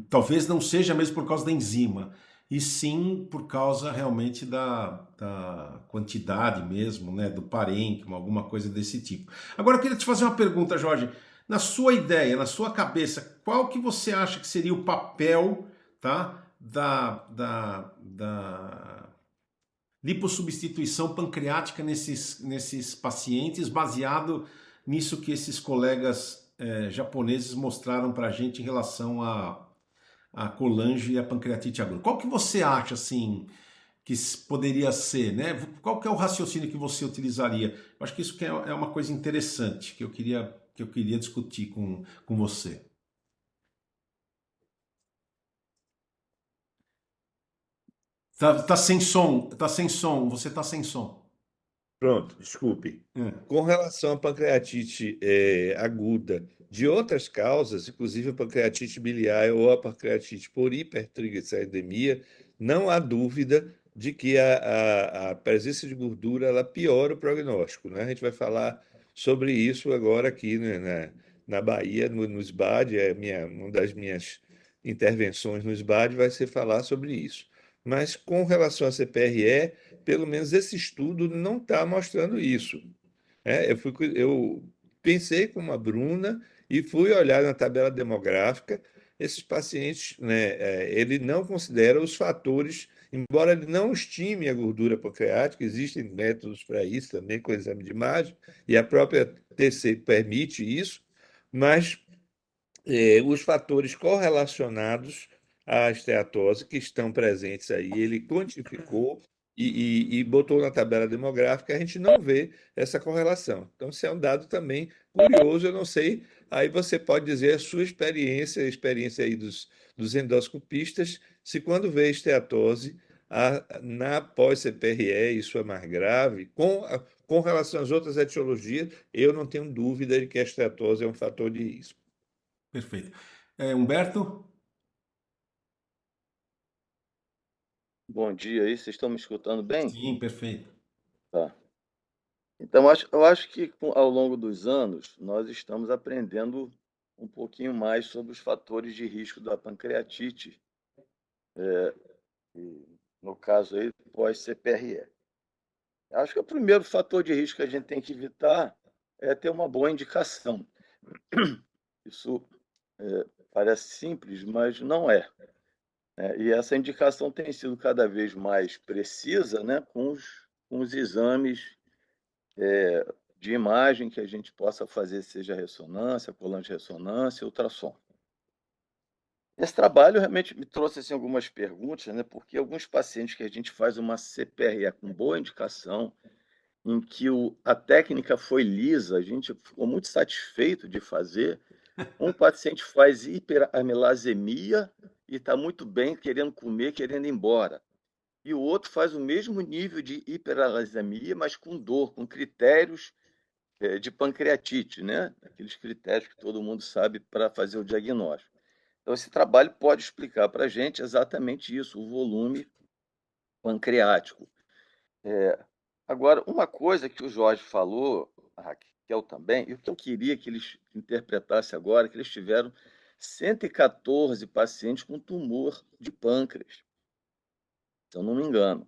Speaker 1: talvez não seja mesmo por causa da enzima, e sim por causa realmente da quantidade mesmo, né, do parênquima, alguma coisa desse tipo. Agora eu queria te fazer uma pergunta, Jorge. Na sua ideia, na sua cabeça, qual que você acha que seria o papel, tá, da lipossubstituição pancreática nesses pacientes, baseado nisso que esses colegas japoneses mostraram para a gente em relação a colange e a pancreatite aguda? Qual que você acha, assim, que poderia ser, né? Qual que é o raciocínio que você utilizaria? Eu acho que isso que é uma coisa interessante que eu queria discutir com você. Tá sem som, você tá sem som.
Speaker 5: Pronto, desculpe. Com relação à pancreatite aguda de outras causas, inclusive a pancreatite biliar ou a pancreatite por hipertrigliceridemia, não há dúvida de que a presença de gordura ela piora o prognóstico, né? A gente vai falar sobre isso agora aqui, né, na Bahia, no SBAD, uma das minhas intervenções no SBAD vai ser falar sobre isso. Mas com relação à CPRE, pelo menos esse estudo não está mostrando isso. Eu pensei como a Bruna e fui olhar na tabela demográfica. Esses pacientes, né, ele não considera os fatores, embora ele não estime a gordura pancreática, existem métodos para isso também, com exame de imagem, e a própria TC permite isso, mas os fatores correlacionados à esteatose que estão presentes aí, ele quantificou e botou na tabela demográfica, a gente não vê essa correlação. Então, isso é um dado também curioso, eu não sei, aí você pode dizer a sua experiência, a experiência aí dos endoscopistas, se quando vê esteatose, na pós-CPRE, isso é mais grave, com relação às outras etiologias, eu não tenho dúvida de que a esteatose é um fator de risco.
Speaker 1: Perfeito. Humberto?
Speaker 6: Bom dia aí, vocês estão me escutando bem?
Speaker 1: Sim, perfeito.
Speaker 6: Tá. Então, eu acho que ao longo dos anos nós estamos aprendendo um pouquinho mais sobre os fatores de risco da pancreatite, no caso aí, pós-CPRE. Acho que o primeiro fator de risco que a gente tem que evitar é ter uma boa indicação. Isso parece simples, mas não é. E essa indicação tem sido cada vez mais precisa, né, com os exames de imagem que a gente possa fazer, seja ressonância, colangirressonância, ultrassom. Esse trabalho realmente me trouxe assim, algumas perguntas, né? Porque alguns pacientes que a gente faz uma CPRE com boa indicação, em que a técnica foi lisa, a gente ficou muito satisfeito de fazer. Um paciente faz hiperamilasemia e está muito bem, querendo comer, querendo ir embora. E o outro faz o mesmo nível de hiperamilasemia, mas com dor, com critérios de pancreatite, né? Aqueles critérios que todo mundo sabe para fazer o diagnóstico. Então, esse trabalho pode explicar para a gente exatamente isso, o volume pancreático. Agora, uma coisa que o Jorge falou, a Raquel também, e o que eu queria que eles interpretassem agora, que eles tiveram 114 pacientes com tumor de pâncreas, se eu não me engano.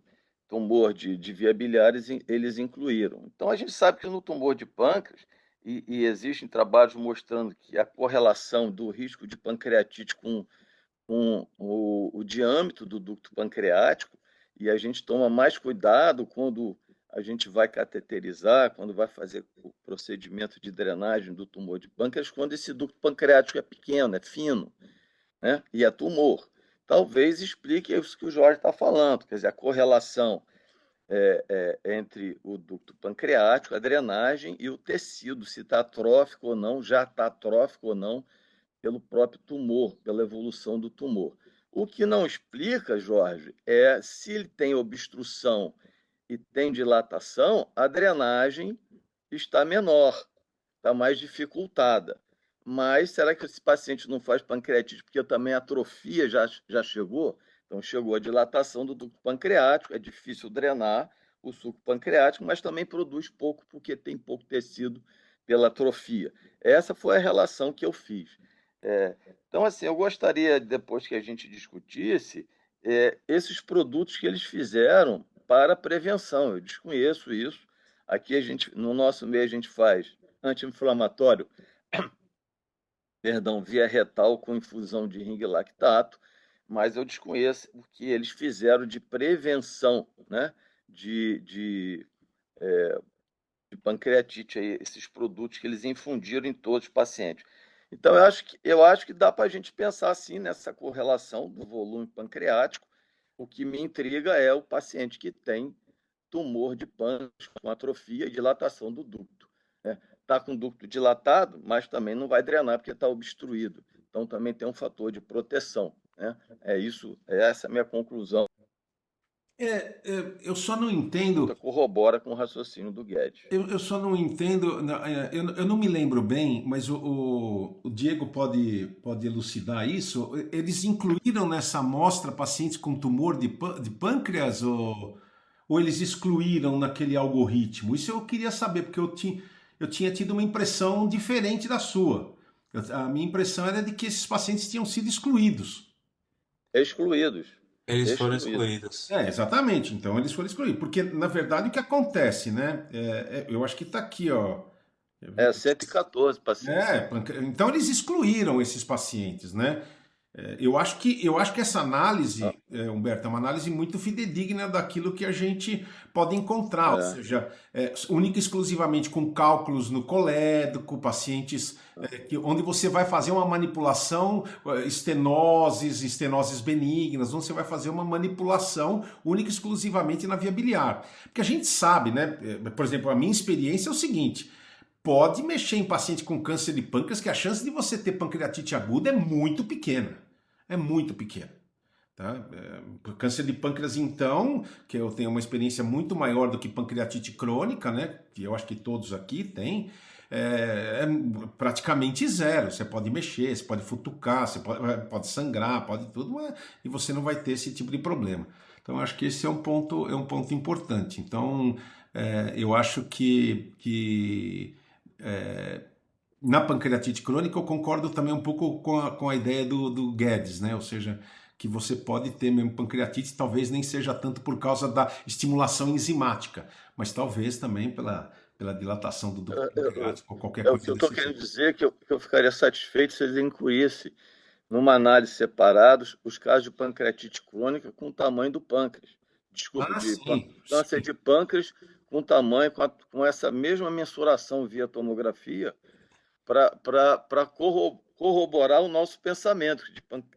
Speaker 6: Tumor de via biliares eles incluíram. Então, a gente sabe que no tumor de pâncreas, e existem trabalhos mostrando que a correlação do risco de pancreatite com o diâmetro do ducto pancreático, e a gente toma mais cuidado quando a gente vai cateterizar, quando vai fazer o procedimento de drenagem do tumor de pâncreas, quando esse ducto pancreático é pequeno, é fino, né? E é tumor. Talvez explique isso que o Jorge está falando, quer dizer, a correlação entre o ducto pancreático, a drenagem e o tecido, se está atrófico ou não, já está atrófico ou não, pelo próprio tumor, pela evolução do tumor. O que não explica, Jorge, é se ele tem obstrução e tem dilatação, a drenagem está menor, está mais dificultada. Mas será que esse paciente não faz pancreatite porque também a atrofia já chegou? Então, chegou a dilatação do ducto pancreático, é difícil drenar o suco pancreático, mas também produz pouco porque tem pouco tecido pela atrofia. Essa foi a relação que eu fiz. Então, assim, eu gostaria, depois que a gente discutisse, esses produtos que eles fizeram para prevenção. Eu desconheço isso. Aqui no nosso meio a gente faz anti-inflamatório, perdão, via retal com infusão de ring lactato, mas eu desconheço o que eles fizeram de prevenção, né, de pancreatite, aí, esses produtos que eles infundiram em todos os pacientes. Então, eu acho que dá para a gente pensar assim nessa correlação do volume pancreático. O que me intriga é o paciente que tem tumor de pâncreas com atrofia e dilatação do ducto. Está com o ducto dilatado, mas também não vai drenar porque está obstruído. Então, também tem um fator de proteção. Né? Essa é a minha conclusão.
Speaker 1: Eu só não entendo.
Speaker 6: Corrobora com o raciocínio do Guedes.
Speaker 1: Eu só não entendo. Eu não me lembro bem, mas o Diego pode elucidar isso. Eles incluíram nessa amostra pacientes com tumor de pâncreas ou eles excluíram naquele algoritmo? Isso eu queria saber, porque eu tinha tido uma impressão diferente da sua. A minha impressão era de que esses pacientes tinham sido excluídos.
Speaker 6: Excluídos.
Speaker 2: Eles foram excluídos.
Speaker 1: Exatamente. Então eles foram excluídos. Porque, na verdade, o que acontece, né? Eu acho que está aqui, ó.
Speaker 6: 114 pacientes.
Speaker 1: Então eles excluíram esses pacientes, né? Eu acho que essa análise, Humberto, é uma análise muito fidedigna daquilo que a gente pode encontrar, ou seja, única e exclusivamente com cálculos no colédoco, pacientes onde você vai fazer uma manipulação, estenoses benignas, onde você vai fazer uma manipulação única e exclusivamente na via biliar. Porque a gente sabe, né? Por exemplo, a minha experiência é o seguinte: pode mexer em paciente com câncer de pâncreas, que a chance de você ter pancreatite aguda é muito pequena. É muito pequena. Tá? Câncer de pâncreas, então, que eu tenho uma experiência muito maior do que pancreatite crônica, né? Que eu acho que todos aqui têm, é praticamente zero. Você pode mexer, você pode futucar, você pode sangrar, pode tudo, e você não vai ter esse tipo de problema. Então, eu acho que esse é um ponto importante. Então, eu acho que na pancreatite crônica eu concordo também um pouco com a ideia do Guedes, né? Ou seja, que você pode ter mesmo pancreatite, talvez nem seja tanto por causa da estimulação enzimática, mas talvez também pela dilatação do ducto pancreático ou qualquer coisa
Speaker 6: O que eu
Speaker 1: desse
Speaker 6: estou querendo
Speaker 1: tipo.
Speaker 6: dizer que eu ficaria satisfeito se eles incluíssem numa análise separados os casos de pancreatite crônica com o tamanho do pâncreas. Desculpa,
Speaker 1: Sim,
Speaker 6: câncer de pâncreas com tamanho, com essa mesma mensuração via tomografia, para corroborar o nosso pensamento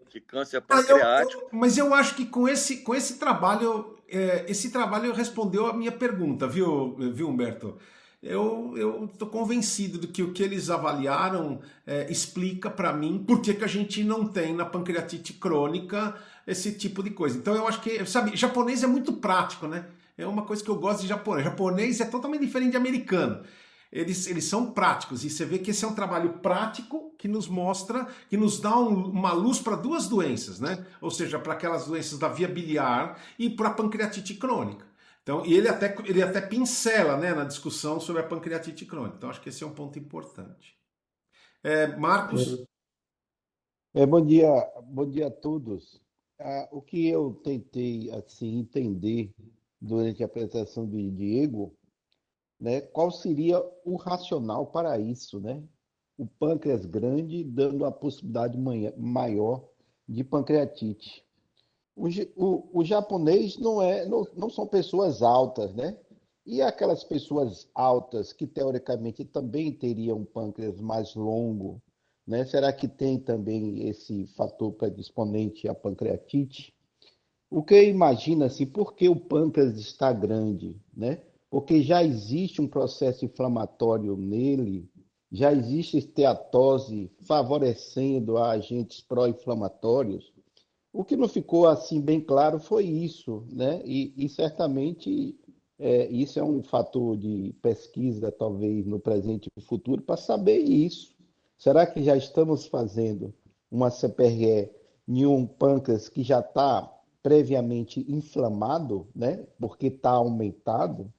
Speaker 6: que câncer pancreático.
Speaker 1: Mas eu acho que com esse trabalho, esse trabalho respondeu a minha pergunta, viu, Humberto? Eu estou convencido de que o que eles avaliaram explica para mim por que a gente não tem na pancreatite crônica esse tipo de coisa. Então eu acho que, sabe, japonês é muito prático, né? É uma coisa que eu gosto de japonês. Japonês é totalmente diferente de americano. Eles são práticos, e você vê que esse é um trabalho prático que nos mostra, que nos dá uma luz para duas doenças, né? Ou seja, para aquelas doenças da via biliar e para a pancreatite crônica. Então, e ele até pincela, né, na discussão sobre a pancreatite crônica. Então, acho que esse é um ponto importante. Marcos?
Speaker 7: Bom dia a todos. O que eu tentei assim entender durante a apresentação do Diego, né, qual seria o racional para isso, né? O pâncreas grande dando a possibilidade maior de pancreatite. O japonês não são pessoas altas, né? E aquelas pessoas altas que teoricamente também teriam um pâncreas mais longo, né? Será que tem também esse fator predisponente à pancreatite? O que eu imagino assim, por que o pâncreas está grande, né? Porque já existe um processo inflamatório nele, já existe esteatose favorecendo a agentes pró-inflamatórios. O que não ficou assim bem claro foi isso, né? E certamente isso é um fator de pesquisa, talvez no presente e no futuro, para saber isso. Será que já estamos fazendo uma CPRE em um pâncreas que já está previamente inflamado, né? Porque está aumentado?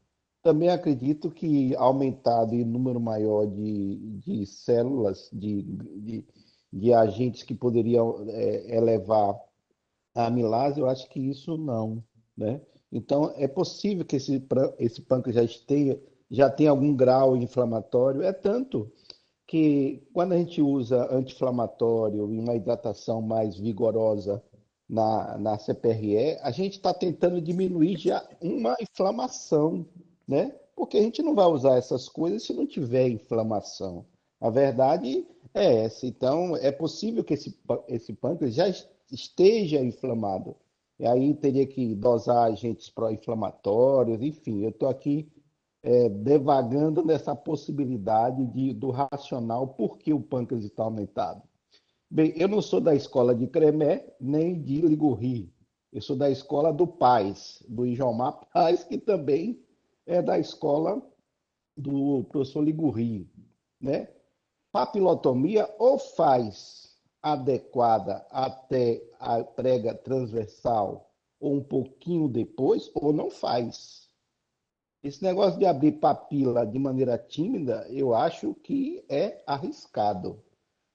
Speaker 7: Também acredito que aumentado em número maior de células, de agentes que poderiam elevar a amilase, eu acho que isso não, né? Então, é possível que esse pâncreas já tenha algum grau inflamatório. É tanto que quando a gente usa anti-inflamatório e uma hidratação mais vigorosa na CPRE, a gente está tentando diminuir já uma inflamação, né? Porque a gente não vai usar essas coisas se não tiver inflamação. A verdade é essa. Então, é possível que esse pâncreas já esteja inflamado. E aí teria que dosar agentes pró-inflamatórios, enfim, eu estou aqui devagando nessa possibilidade do racional por que o pâncreas está aumentado. Bem, eu não sou da escola de Cremé, nem de Ligurri. Eu sou da escola do Paz, do Ijomar Paz, que também é da escola do professor Ligurri, né? Papilotomia ou faz adequada até a prega transversal ou um pouquinho depois, ou não faz. Esse negócio de abrir papila de maneira tímida, eu acho que é arriscado.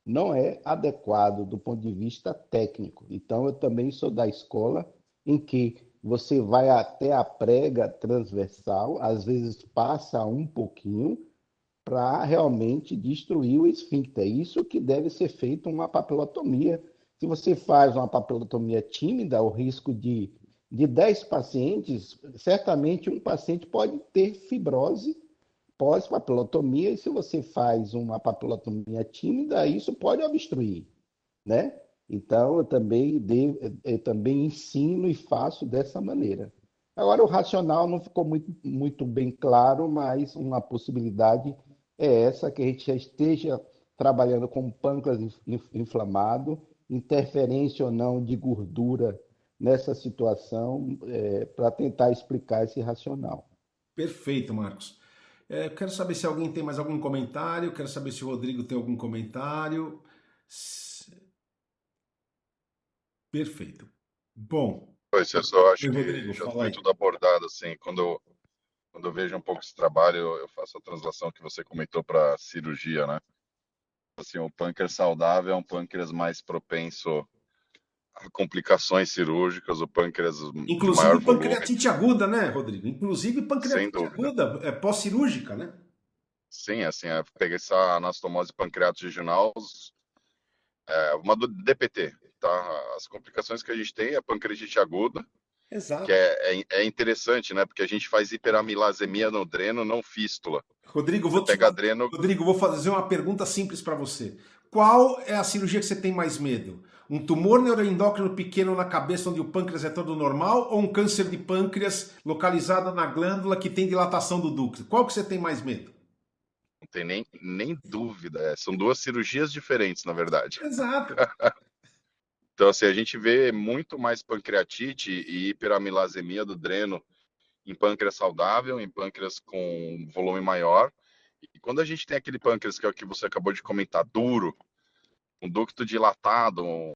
Speaker 7: Não é adequado do ponto de vista técnico. Então, eu também sou da escola em que você vai até a prega transversal, às vezes passa um pouquinho, para realmente destruir o esfíncter. Isso que deve ser feito uma papilotomia. Se você faz uma papilotomia tímida, o risco de 10 pacientes, certamente um paciente pode ter fibrose pós-papilotomia, e se você faz uma papilotomia tímida, isso pode obstruir, né? Então, eu também ensino e faço dessa maneira. Agora, o racional não ficou muito bem claro, mas uma possibilidade é essa, que a gente já esteja trabalhando com pâncreas inflamado, interferência ou não de gordura nessa situação, para tentar explicar esse racional.
Speaker 1: Perfeito, Marcos. Eu quero saber se alguém tem mais algum comentário, quero saber se o Rodrigo tem algum comentário. Perfeito. Bom.
Speaker 8: Pois, eu só acho
Speaker 1: Rodrigo,
Speaker 8: que já
Speaker 1: fala
Speaker 8: foi
Speaker 1: aí.
Speaker 8: tudo abordado, assim, quando eu vejo um pouco esse trabalho, eu faço a translação que você comentou para cirurgia, né? Assim, o pâncreas saudável é um pâncreas mais propenso a complicações cirúrgicas, o pâncreas de maior
Speaker 1: Inclusive
Speaker 8: volume,
Speaker 1: pancreatite aguda, né, Rodrigo? Inclusive
Speaker 8: sem
Speaker 1: pancreatite
Speaker 8: dúvida.
Speaker 1: aguda, pós-cirúrgica, né?
Speaker 8: Sim, assim, peguei essa anastomose pancreato-jejunal, uma do DPT, tá? As complicações que a gente tem é a pancreatite aguda, que
Speaker 1: Exato.
Speaker 8: é interessante, né? Porque a gente faz hiperamilasemia no dreno, não fístula.
Speaker 1: Rodrigo,
Speaker 8: Você pega dreno.
Speaker 1: Rodrigo, vou fazer uma pergunta simples para você. qual é a cirurgia que você tem mais medo? Um tumor neuroendócrino pequeno na cabeça onde o pâncreas é todo normal ou um câncer de pâncreas localizado na glândula que tem dilatação do ducto? Qual que você tem mais medo?
Speaker 8: Não tem nem dúvida. São duas cirurgias diferentes, na verdade.
Speaker 1: Exato.
Speaker 8: Então, assim, a gente vê muito mais pancreatite e hiperamilasemia do dreno em pâncreas saudável, em pâncreas com volume maior. E quando a gente tem aquele pâncreas que é o que você acabou de comentar, duro, um ducto dilatado, um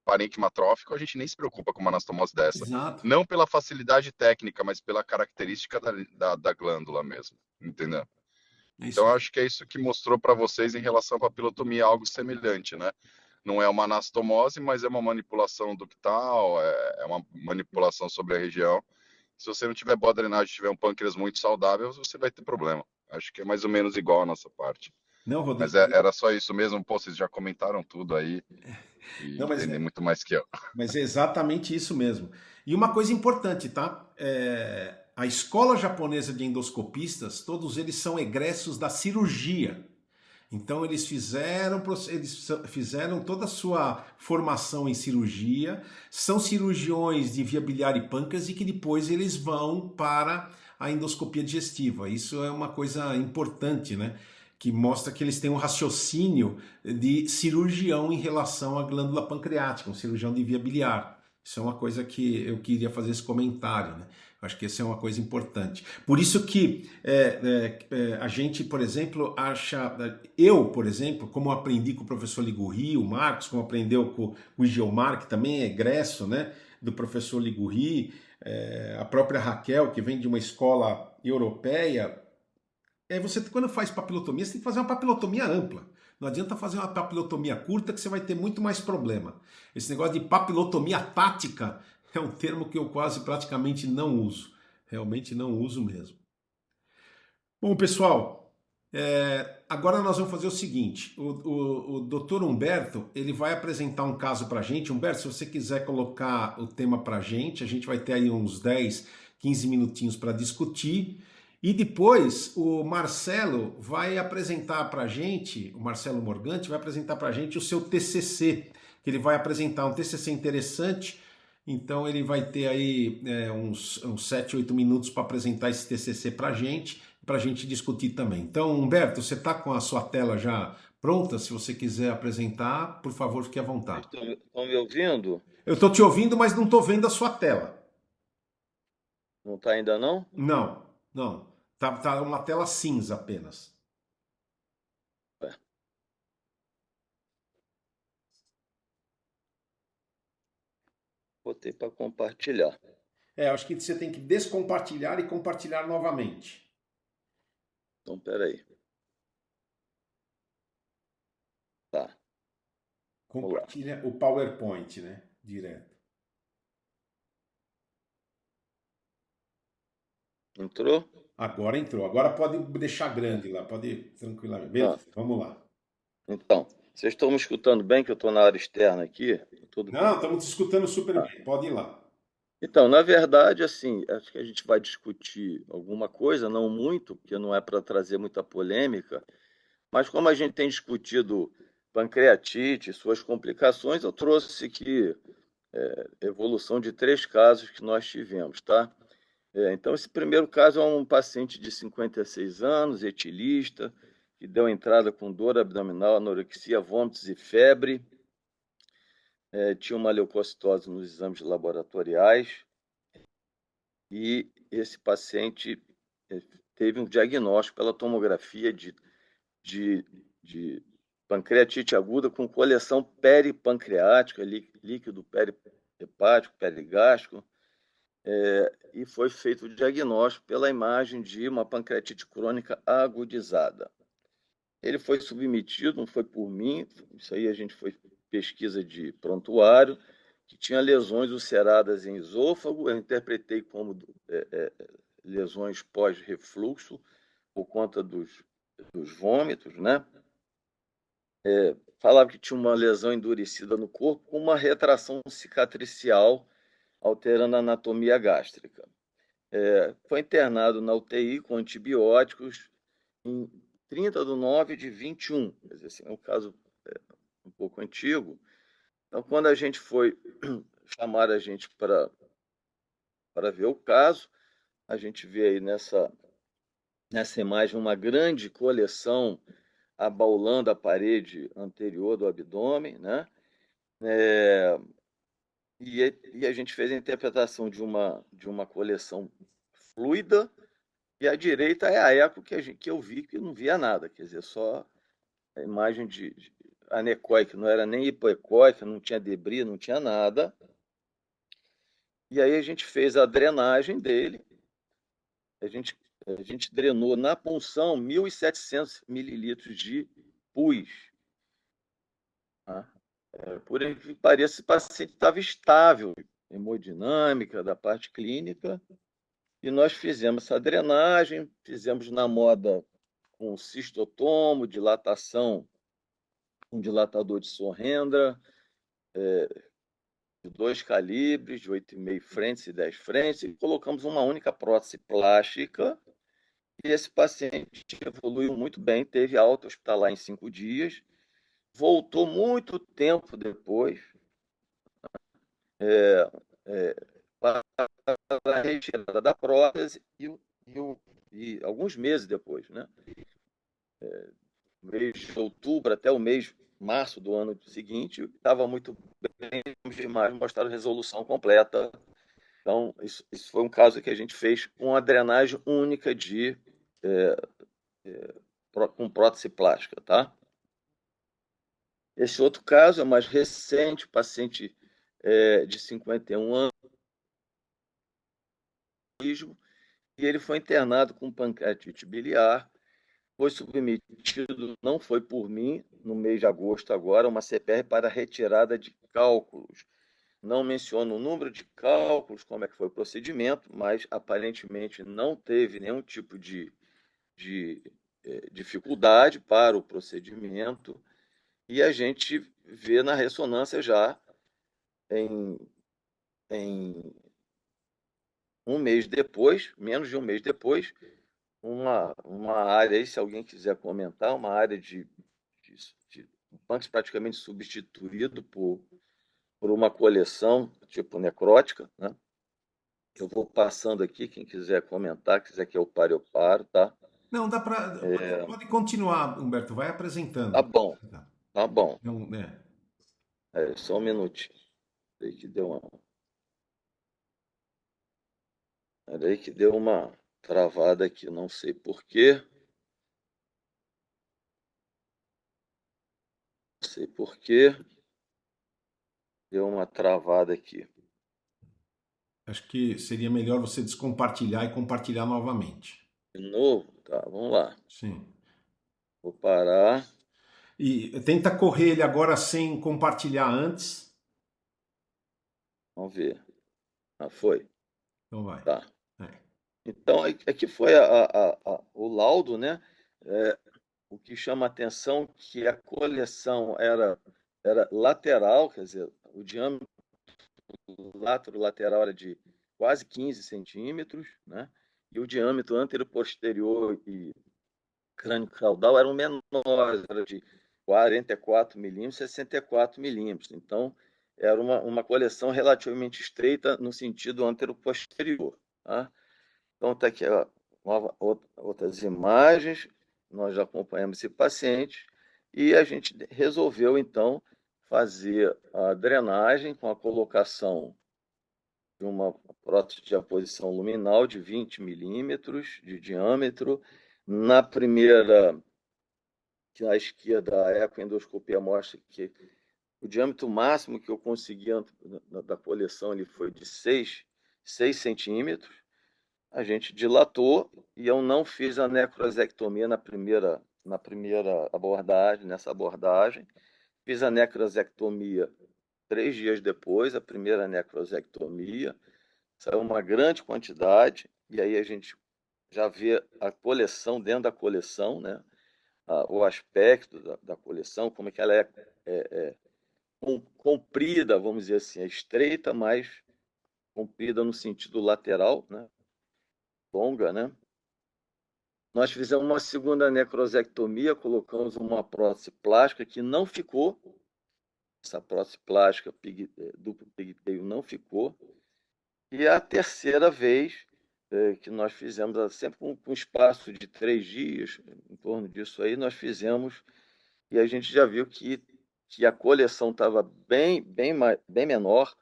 Speaker 8: parênquima atrófico, a gente nem se preocupa com uma anastomose dessa.
Speaker 1: Exato.
Speaker 8: Não pela facilidade técnica, mas pela característica da glândula mesmo, entendeu?
Speaker 1: É isso
Speaker 8: Então, eu
Speaker 1: mesmo.
Speaker 8: acho que é isso que mostrou para vocês em relação à papilotomia, algo semelhante, né? Não é uma anastomose, mas é uma manipulação ductal, é uma manipulação sobre a região. Se você não tiver boa drenagem, tiver um pâncreas muito saudável, você vai ter problema. Acho que é mais ou menos igual a nossa parte.
Speaker 1: Não,
Speaker 8: Mas
Speaker 1: Rodrigo.
Speaker 8: era só isso mesmo. Pô, vocês já comentaram tudo aí e
Speaker 1: Não,
Speaker 8: entendem muito mais que eu.
Speaker 1: mas é exatamente isso mesmo. E uma coisa importante, tá? A escola japonesa de endoscopistas, todos eles são egressos da cirurgia. Então eles fizeram toda a sua formação em cirurgia, são cirurgiões de via biliar e pâncreas e que depois eles vão para a endoscopia digestiva. Isso é uma coisa importante, né? Que mostra que eles têm um raciocínio de cirurgião em relação à glândula pancreática, um cirurgião de via biliar. Isso é uma coisa que eu queria fazer esse comentário, né? Acho que essa é uma coisa importante. Por isso que a gente, por exemplo, acha... Eu, por exemplo, como aprendi com o professor Ligurri, o Marcos, como aprendeu com o Geomar, que também é egresso, né, do professor Ligurri, a própria Raquel, que vem de uma escola europeia, você, quando faz papilotomia, você tem que fazer uma papilotomia ampla. Não adianta fazer uma papilotomia curta que você vai ter muito mais problema. Esse negócio de papilotomia tática é um termo que eu quase praticamente não uso. Realmente não uso mesmo. Bom, pessoal, agora nós vamos fazer o seguinte. O Dr. Humberto, ele vai apresentar um caso para a gente. Humberto, se você quiser colocar o tema para a gente vai ter aí uns 10, 15 minutinhos para discutir. E depois o Marcelo vai apresentar para a gente, o Marcelo Morgante vai apresentar para a gente o seu TCC, que ele vai apresentar um TCC interessante, então ele vai ter aí uns 7, 8 minutos para apresentar esse TCC para a gente discutir também. Então, Humberto, você está com a sua tela já pronta? Se você quiser apresentar, por favor, fique à vontade.
Speaker 6: Estão me ouvindo?
Speaker 1: Eu estou te ouvindo, mas não estou vendo a sua tela.
Speaker 6: Não está ainda não?
Speaker 1: Não. Tá uma tela cinza apenas.
Speaker 6: Ué. Botei para compartilhar.
Speaker 1: Acho que você tem que descompartilhar e compartilhar novamente.
Speaker 6: Então, peraí. Tá.
Speaker 1: Compartilha o PowerPoint, né? Direto.
Speaker 6: Entrou?
Speaker 1: Agora entrou. Agora pode deixar grande lá, pode tranquilamente. Beleza, vamos lá.
Speaker 6: Então, vocês estão me escutando bem, que eu estou na área externa aqui?
Speaker 1: Não, estamos te escutando super bem. Pode ir lá.
Speaker 6: Então, na verdade, assim, acho que a gente vai discutir alguma coisa, não muito, porque não é para trazer muita polêmica, mas como a gente tem discutido pancreatite e suas complicações, eu trouxe aqui evolução de 3 casos que nós tivemos, tá? Então, esse primeiro caso é um paciente de 56 anos, etilista, que deu entrada com dor abdominal, anorexia, vômitos e febre. Tinha uma leucocitose nos exames laboratoriais. E esse paciente teve um diagnóstico pela tomografia de pancreatite aguda com coleção peripancreática, líquido perihepático, perigástrico, e foi feito o diagnóstico pela imagem de uma pancreatite crônica agudizada. Ele foi submetido, não foi por mim, isso aí a gente foi pesquisa de prontuário, que tinha lesões ulceradas em esôfago, eu interpretei como lesões pós-refluxo, por conta dos vômitos, né? Falava que tinha uma lesão endurecida no corpo com uma retração cicatricial, alterando a anatomia gástrica. Foi internado na UTI com antibióticos em 30/9/21. Quer dizer, assim, é um caso um pouco antigo. Então, quando a gente foi chamar a gente para ver o caso, a gente vê aí nessa imagem uma grande coleção abaulando a parede anterior do abdômen, né? E a gente fez a interpretação de uma coleção fluida, e à direita é a eco que eu vi, que não via nada, quer dizer, só a imagem de anecoica, não era nem hipoecóica, não tinha debris, não tinha nada. E aí a gente fez a drenagem dele, a gente drenou na punção 1.700 mililitros de pus. Tá? Por incrível que pareça, esse paciente estava estável, hemodinâmica, da parte clínica, e nós fizemos essa drenagem, fizemos na moda com cistotomo, dilatação, um dilatador de Sorrendra, de 2 calibres, de 8,5 frentes e 10 frentes, e colocamos uma única prótese plástica, e esse paciente evoluiu muito bem, teve alta hospitalar em 5 dias, voltou muito tempo depois, para a retirada da prótese e alguns meses depois, né? Mês de outubro até o mês março do ano seguinte, estava muito bem, as imagens mostraram resolução completa. Então, isso foi um caso que a gente fez com a drenagem única com prótese plástica, tá? Esse outro caso é mais recente, paciente de 51 anos, e ele foi internado com pancreatite biliar, foi submetido, não foi por mim, no mês de agosto agora, uma CPR para retirada de cálculos. Não menciono o número de cálculos, como é que foi o procedimento, mas aparentemente não teve nenhum tipo de dificuldade para o procedimento, e a gente vê na ressonância já em um mês depois, menos de um mês depois, uma área aí, se alguém quiser comentar, uma área de pâncreas praticamente substituído por uma coleção tipo necrótica, né? Eu vou passando aqui, quem quiser comentar, quiser que eu paro, tá?
Speaker 1: Não, dá para. Pode continuar, Humberto, vai apresentando.
Speaker 6: Tá bom, tá bom.
Speaker 1: Não,
Speaker 6: Só um minutinho. Peraí que deu uma travada aqui, não sei por quê. Não sei por quê. Deu uma travada aqui.
Speaker 1: Acho que seria melhor você descompartilhar e compartilhar novamente.
Speaker 6: De novo? Tá, vamos lá.
Speaker 1: Sim.
Speaker 6: Vou parar.
Speaker 1: E tenta correr ele agora sem compartilhar antes.
Speaker 6: Vamos ver. Foi.
Speaker 1: Então vai.
Speaker 6: Tá. Então, aqui foi o laudo, né? O que chama a atenção que a coleção era lateral, quer dizer, o diâmetro lateral era de quase 15 centímetros, né? E o diâmetro antero-posterior e crânio-caudal eram menores, era de 44 milímetros, 64 milímetros. Então, era uma coleção relativamente estreita no sentido antero-posterior, tá? Então, está aqui outras imagens, nós já acompanhamos esse paciente, e a gente resolveu, então, fazer a drenagem com a colocação de uma prótese de aposição luminal de 20 milímetros de diâmetro. Na primeira, que à esquerda, a ecoendoscopia mostra que o diâmetro máximo que eu consegui da coleção ele foi de 6 centímetros. A gente dilatou e eu não fiz a necrosectomia na primeira abordagem, nessa abordagem. Fiz a necrosectomia 3 dias depois, a primeira necrosectomia. Saiu uma grande quantidade, e aí a gente já vê a coleção dentro da coleção, né? O aspecto da coleção, como é que ela é comprida, vamos dizer assim, é estreita, mas comprida no sentido lateral, né? Longa, né? Nós fizemos uma segunda necrosectomia, colocamos uma prótese plástica que não ficou. Essa prótese plástica duplo pigtail não ficou. E a terceira vez que nós fizemos, sempre com espaço de 3 dias, em torno disso aí, nós fizemos, e a gente já viu que a coleção estava bem menor.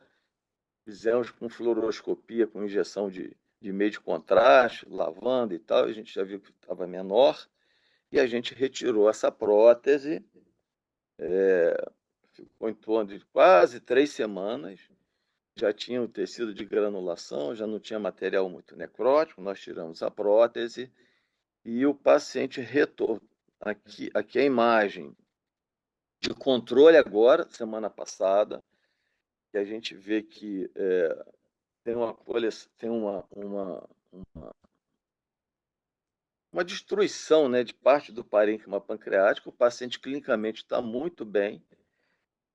Speaker 6: Fizemos com fluoroscopia, com injeção de meio de contraste, lavanda e tal, e a gente já viu que estava menor, e a gente retirou essa prótese, ficou em torno de quase 3 semanas, já tinha o tecido de granulação, já não tinha material muito necrótico, nós tiramos a prótese e o paciente retornou. Aqui a imagem de controle agora, semana passada, que a gente vê que tem uma destruição, né, de parte do parênquima pancreático. O paciente clinicamente está muito bem,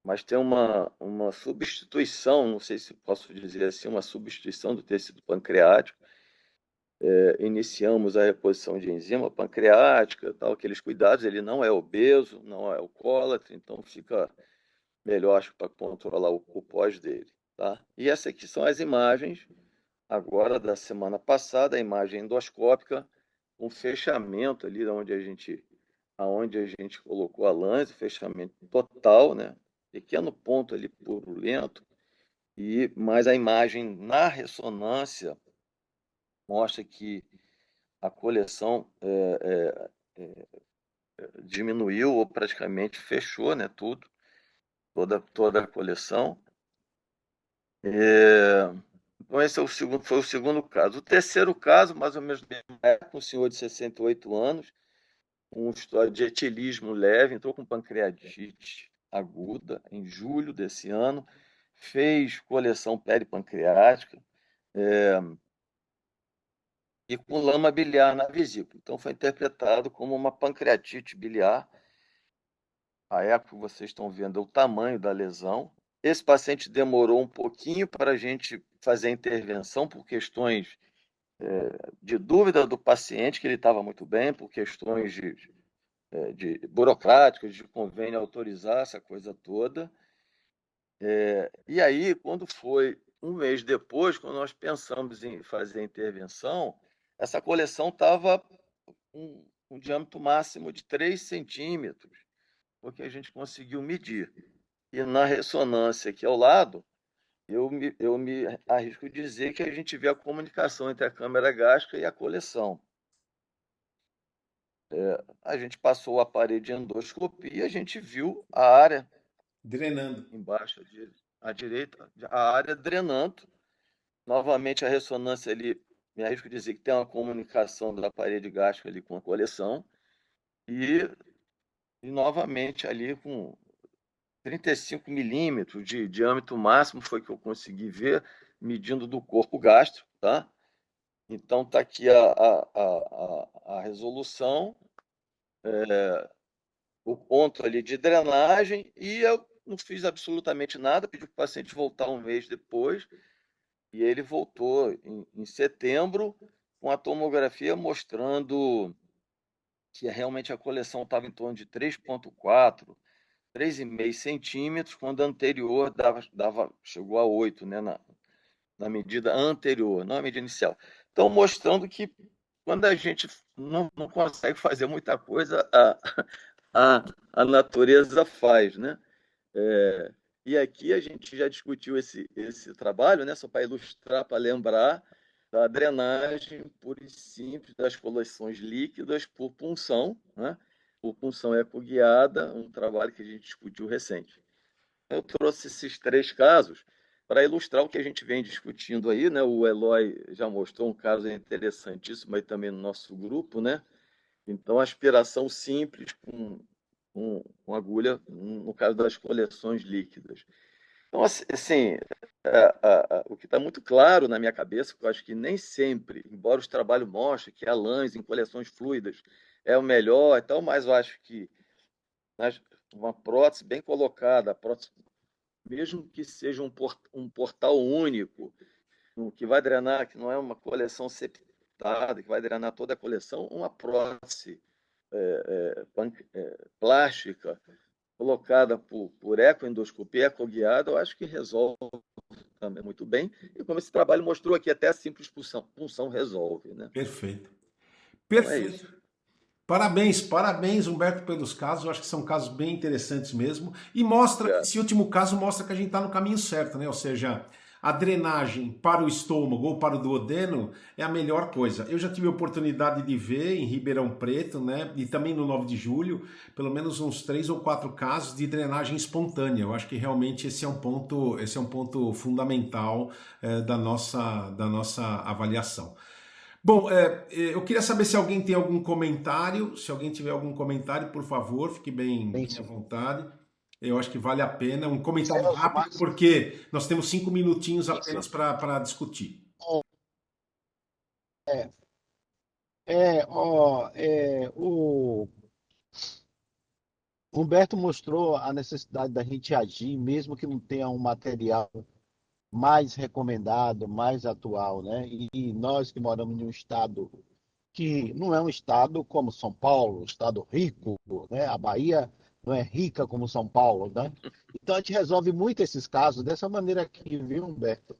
Speaker 6: mas tem uma substituição, não sei se posso dizer assim, uma substituição do tecido pancreático. Iniciamos a reposição de enzima pancreática, tal, aqueles cuidados. Ele não é obeso, não é alcoólatra, então fica melhor, acho, para controlar o pós dele, tá? E essas aqui são as imagens agora da semana passada, a imagem endoscópica, um fechamento ali aonde a gente colocou a lânsula, fechamento total, né? Pequeno ponto ali purulento, mas a imagem na ressonância mostra que a coleção diminuiu ou praticamente fechou, né? Toda a coleção. Então, esse foi o segundo caso. O terceiro caso, mais ou menos, um senhor de 68 anos, com história de etilismo leve, entrou com pancreatite aguda em julho desse ano, fez coleção peripancreática e com lama biliar na vesícula. Então, foi interpretado como uma pancreatite biliar. A eco que vocês estão vendo é o tamanho da lesão. Esse paciente demorou um pouquinho para a gente fazer a intervenção por questões de dúvida do paciente, que ele estava muito bem, por questões de burocráticas, de convênio autorizar essa coisa toda. E aí, quando foi um mês depois, quando nós pensamos em fazer a intervenção, essa coleção estava com um diâmetro máximo de 3 centímetros, porque a gente conseguiu medir. E na ressonância aqui ao lado, eu me arrisco dizer que a gente vê a comunicação entre a câmara gástrica e a coleção. A gente passou o aparelho de endoscopia e a gente viu a área
Speaker 1: Drenando.
Speaker 6: embaixo à direita, a área drenando. Novamente a ressonância ali, me arrisco dizer que tem uma comunicação da parede gástrica ali com a coleção e novamente ali com 35 milímetros de diâmetro máximo foi que eu consegui ver, medindo do corpo gástrico, tá? Então está aqui a resolução, o ponto ali de drenagem, e eu não fiz absolutamente nada, pedi para o paciente voltar um mês depois, e ele voltou em setembro com a tomografia mostrando que realmente a coleção estava em torno de 3,4, 3,5 centímetros, quando a anterior chegou a 8, né, na medida anterior, não a medida inicial. Então, mostrando que quando a gente não consegue fazer muita coisa, a natureza faz, né? E aqui a gente já discutiu esse trabalho, né? Só para ilustrar, para lembrar da drenagem pura e simples das coleções líquidas por punção, né? Por punção ecoguiada, um trabalho que a gente discutiu recente. Eu trouxe esses 3 casos para ilustrar o que a gente vem discutindo aí, né? O Eloy já mostrou um caso interessantíssimo aí também no nosso grupo, né? Então, aspiração simples com agulha, no caso das coleções líquidas. Então, assim, o que está muito claro na minha cabeça, que eu acho que nem sempre, embora os trabalhos mostrem que a LANS em coleções fluidas é o melhor e tal, mas eu acho que uma prótese bem colocada, a prótese, mesmo que seja um portal único, que vai drenar, que não é uma coleção septal, montada, que vai drenar toda a coleção, uma prótese plástica colocada por ecoendoscopia, ecoguiada, eu acho que resolve também muito bem. E como esse trabalho mostrou aqui, até a simples punção resolve, né?
Speaker 1: Perfeito.
Speaker 6: Então é
Speaker 1: Perfeito.
Speaker 6: isso.
Speaker 1: Parabéns, Humberto, pelos casos. Eu acho que são casos bem interessantes mesmo. E mostra,
Speaker 6: Obrigado.
Speaker 1: esse último caso mostra que a gente está no caminho certo, né? Ou seja, a drenagem para o estômago ou para o duodeno é a melhor coisa. Eu já tive a oportunidade de ver em Ribeirão Preto, né? E também no 9 de julho, pelo menos uns 3 ou 4 casos de drenagem espontânea. Eu acho que realmente esse é um ponto fundamental da nossa avaliação. Bom, eu queria saber se alguém tem algum comentário. Se alguém tiver algum comentário, por favor, fique bem à
Speaker 7: Sim.
Speaker 1: vontade. Eu acho que vale a pena. Um comentário
Speaker 7: Celso,
Speaker 1: rápido,
Speaker 7: mas
Speaker 1: porque nós temos 5 minutinhos
Speaker 7: isso.
Speaker 1: apenas para discutir.
Speaker 7: É, o Humberto mostrou a necessidade da gente agir, mesmo que não tenha um material mais recomendado, mais atual, né? E nós que moramos em um estado que não é um estado como São Paulo, um estado rico, né? A Bahia não é rica como São Paulo, né? Então a gente resolve muito esses casos dessa maneira aqui, viu, Humberto?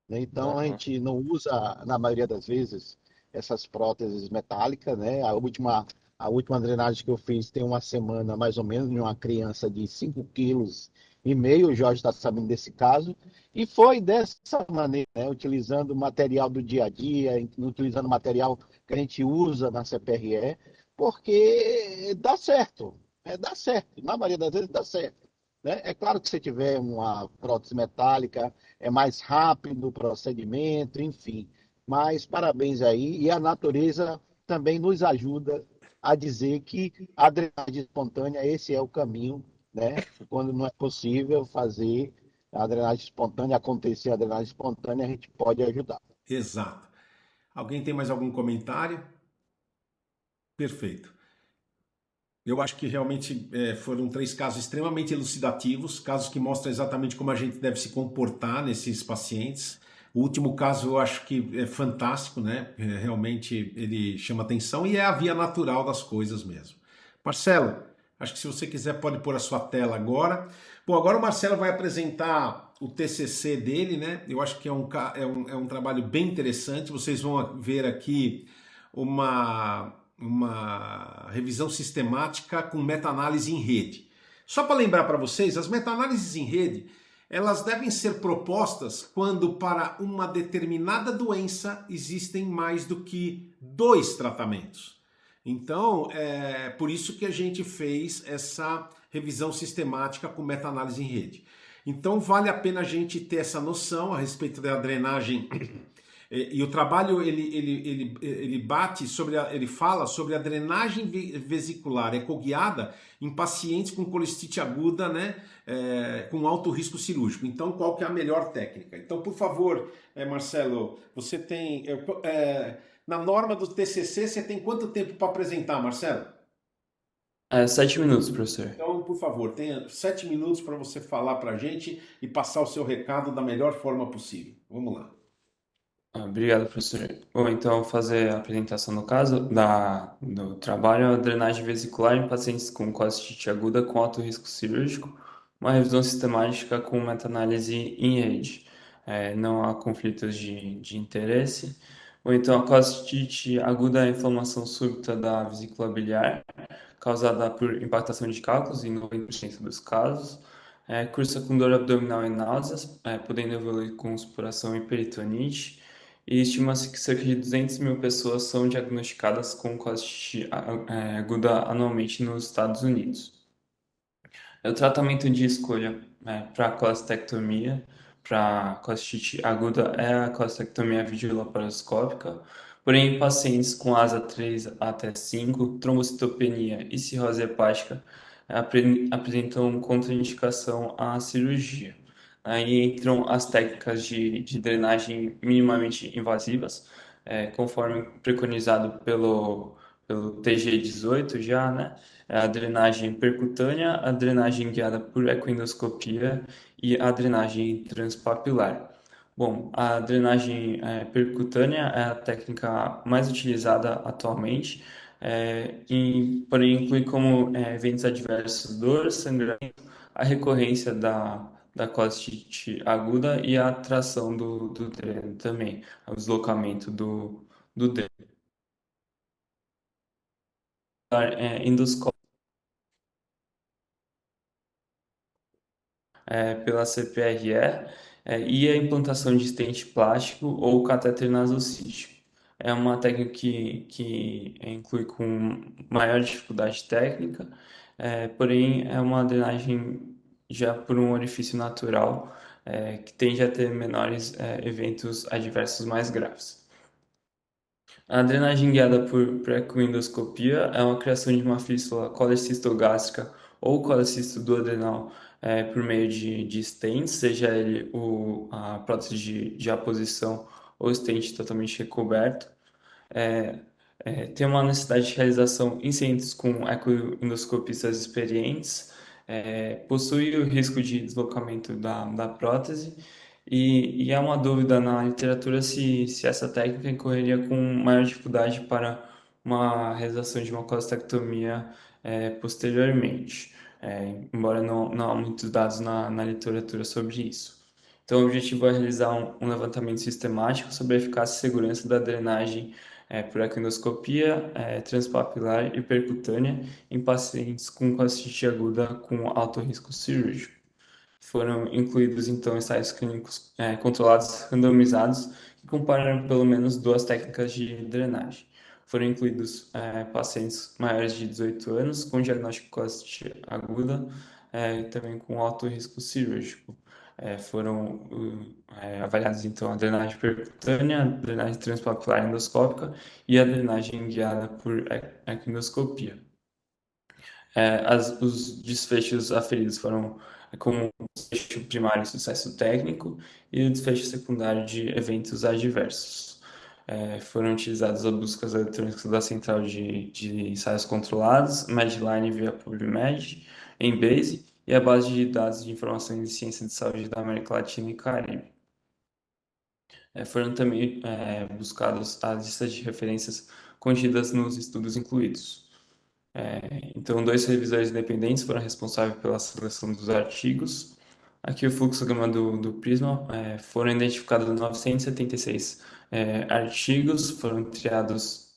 Speaker 7: Né? Então a
Speaker 6: Uhum.
Speaker 7: gente não usa, na maioria das vezes, essas próteses metálicas, né? A última drenagem que eu fiz tem uma semana, mais ou menos, de uma criança de 5,5 kg. O Jorge está sabendo desse caso. E foi dessa maneira, né? Utilizando material do dia a dia, utilizando material que a gente usa na CPRE, porque dá certo. Dá certo. Na maioria das vezes dá certo. Né? É claro que se tiver uma prótese metálica, é mais rápido o procedimento, enfim. Mas parabéns aí. E a natureza também nos ajuda a dizer que a drenagem espontânea, esse é o caminho, né? Quando não é possível fazer a drenagem espontânea, acontecer a drenagem espontânea, a gente pode ajudar.
Speaker 1: Exato. Alguém tem mais algum comentário? Perfeito. Eu acho que realmente foram 3 casos extremamente elucidativos, casos que mostram exatamente como a gente deve se comportar nesses pacientes. O último caso eu acho que é fantástico, né? Realmente ele chama atenção e é a via natural das coisas mesmo. Marcelo, acho que se você quiser pode pôr a sua tela agora. Bom, agora o Marcelo vai apresentar o TCC dele, né? Eu acho que é um trabalho bem interessante. Vocês vão ver aqui uma revisão sistemática com meta-análise em rede. Só para lembrar para vocês, as meta-análises em rede, elas devem ser propostas quando para uma determinada doença existem mais do que 2 tratamentos. Então, é por isso que a gente fez essa revisão sistemática com meta-análise em rede. Então, vale a pena a gente ter essa noção a respeito da drenagem. E o trabalho ele bate sobre ele fala sobre a drenagem vesicular ecoguiada em pacientes com colestite aguda, né, com alto risco cirúrgico. Então, qual que é a melhor técnica? Então, por favor, Marcelo, você tem na norma do TCC você tem quanto tempo para apresentar, Marcelo?
Speaker 9: 7 minutos, professor.
Speaker 1: Então, por favor, tenha 7 minutos para você falar para a gente e passar o seu recado da melhor forma possível. Vamos lá.
Speaker 9: Obrigado, professor. Bom, então, vou fazer a apresentação no caso do trabalho, a drenagem vesicular em pacientes com colestite aguda com alto risco cirúrgico, uma revisão sistemática com meta-análise em rede. Não há conflitos de interesse. Ou então, a colestite aguda é a inflamação súbita da vesícula biliar, causada por impactação de cálculos em 90% dos casos. Cursa com dor abdominal e náuseas, podendo evoluir com supuração e peritonite. E estima-se que cerca de 200 mil pessoas são diagnosticadas com colestite aguda anualmente nos Estados Unidos. O tratamento de escolha para colestectomia, para colestite aguda, é a colestectomia videolaparoscópica, porém, em pacientes com asa 3 até 5, trombocitopenia e cirrose hepática apresentam contraindicação à cirurgia. Aí entram as técnicas de drenagem minimamente invasivas, conforme preconizado pelo TG18 já, né? A drenagem percutânea, a drenagem guiada por ecoendoscopia e a drenagem transpapilar. Bom, a drenagem percutânea é a técnica mais utilizada atualmente, porém inclui como eventos adversos dor, sangramento, a recorrência da colestite aguda e a tração do dreno também, o deslocamento do dreno. Endoscópio pela CPRE e a implantação de estente plástico ou catéter nasocístico. É uma técnica que inclui com maior dificuldade técnica, porém é uma drenagem já por um orifício natural, que tende a ter menores eventos adversos mais graves. A drenagem guiada por precoendoscopia é uma criação de uma fístula colecistogástrica ou colecisto duodenal por meio de stents, seja ele a prótese de aposição ou stent totalmente recoberto. Tem uma necessidade de realização em centros com ecoendoscopistas experientes, possui o risco de deslocamento da prótese e há uma dúvida na literatura se essa técnica incorreria com maior dificuldade para uma realização de uma colestectomia posteriormente, embora não há muitos dados na literatura sobre isso. Então, o objetivo é realizar um levantamento sistemático sobre a eficácia e segurança da drenagem por ecoendoscopia transpapilar e percutânea em pacientes com colestite aguda com alto risco cirúrgico. Foram incluídos, então, ensaios clínicos controlados randomizados que compararam pelo menos duas técnicas de drenagem. Foram incluídos pacientes maiores de 18 anos com diagnóstico de colestite aguda e também com alto risco cirúrgico. Foram avaliados, então, a drenagem percutânea, a drenagem transpapilar endoscópica e a drenagem guiada por ecoendoscopia. Os desfechos aferidos foram como o desfecho primário sucesso técnico e o desfecho secundário de eventos adversos. Foram utilizadas as buscas eletrônicas da central de ensaios controlados, Medline via PubMed, Embase e a base de dados de informações de ciência de saúde da América Latina e Caribe. Foram também buscadas as listas de referências contidas nos estudos incluídos. Então, 2 revisores independentes foram responsáveis pela seleção dos artigos. Aqui o fluxograma do Prisma, foram identificados 976 artigos, foram triados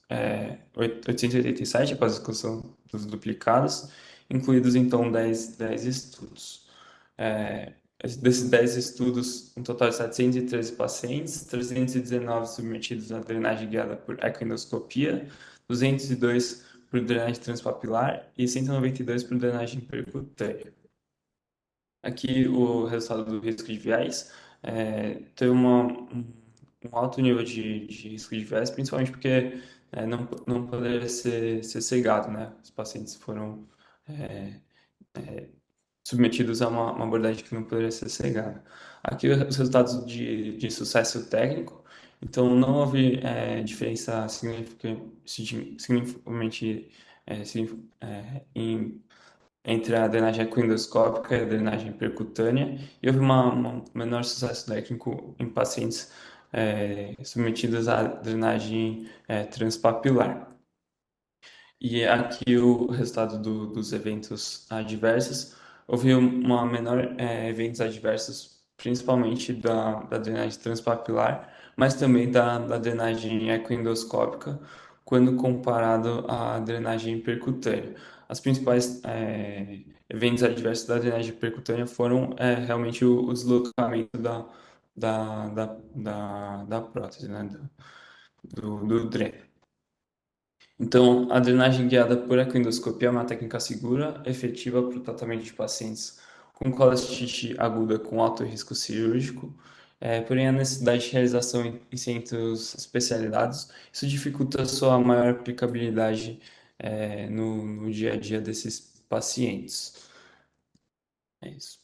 Speaker 9: 887 após a exclusão dos duplicados, incluídos então 10 estudos. Desses 10 estudos, um total de 713 pacientes, 319 submetidos à drenagem guiada por ecoendoscopia, 202 por drenagem transpapilar e 192 por drenagem percutânea. Aqui o resultado do risco de viés teve um alto nível de risco de viés, principalmente porque não poderia ser cegado, né? Os pacientes foram submetidos a uma abordagem que não poderia ser cegada. Aqui os resultados de sucesso técnico, então não houve diferença significativamente entre a drenagem ecoendoscópica e a drenagem percutânea, e houve um menor sucesso técnico em pacientes submetidos à drenagem transpapilar. E aqui o resultado dos eventos adversos, houve uma menor eventos adversos, principalmente da drenagem transpapilar, mas também da drenagem ecoendoscópica, quando comparado à drenagem percutânea. As principais eventos adversos da drenagem percutânea foram realmente o deslocamento da prótese, né, do dreno. Então, a drenagem guiada por ecoendoscopia é uma técnica segura, efetiva para o tratamento de pacientes com colestite aguda com alto risco cirúrgico, porém a necessidade de realização em centros especializados, isso dificulta a sua maior aplicabilidade no dia a dia desses pacientes. É isso.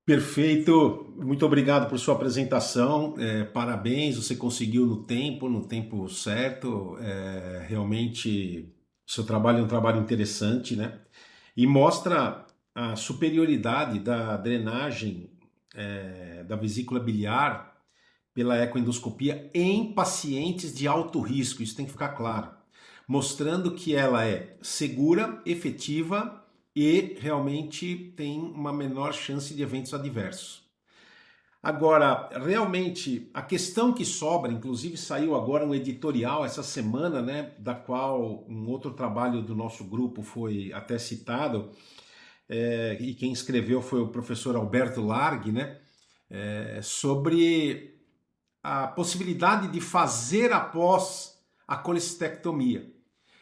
Speaker 1: Perfeito, muito obrigado por sua apresentação, parabéns, você conseguiu no tempo certo, realmente o seu trabalho é um trabalho interessante, né? E mostra a superioridade da drenagem da vesícula biliar pela ecoendoscopia em pacientes de alto risco, isso tem que ficar claro, mostrando que ela é segura, efetiva e realmente tem uma menor chance de eventos adversos. Agora, realmente, a questão que sobra, inclusive saiu agora um editorial essa semana, né, da qual um outro trabalho do nosso grupo foi até citado, e quem escreveu foi o professor Alberto Largue, né, sobre a possibilidade de fazer após a colestectomia.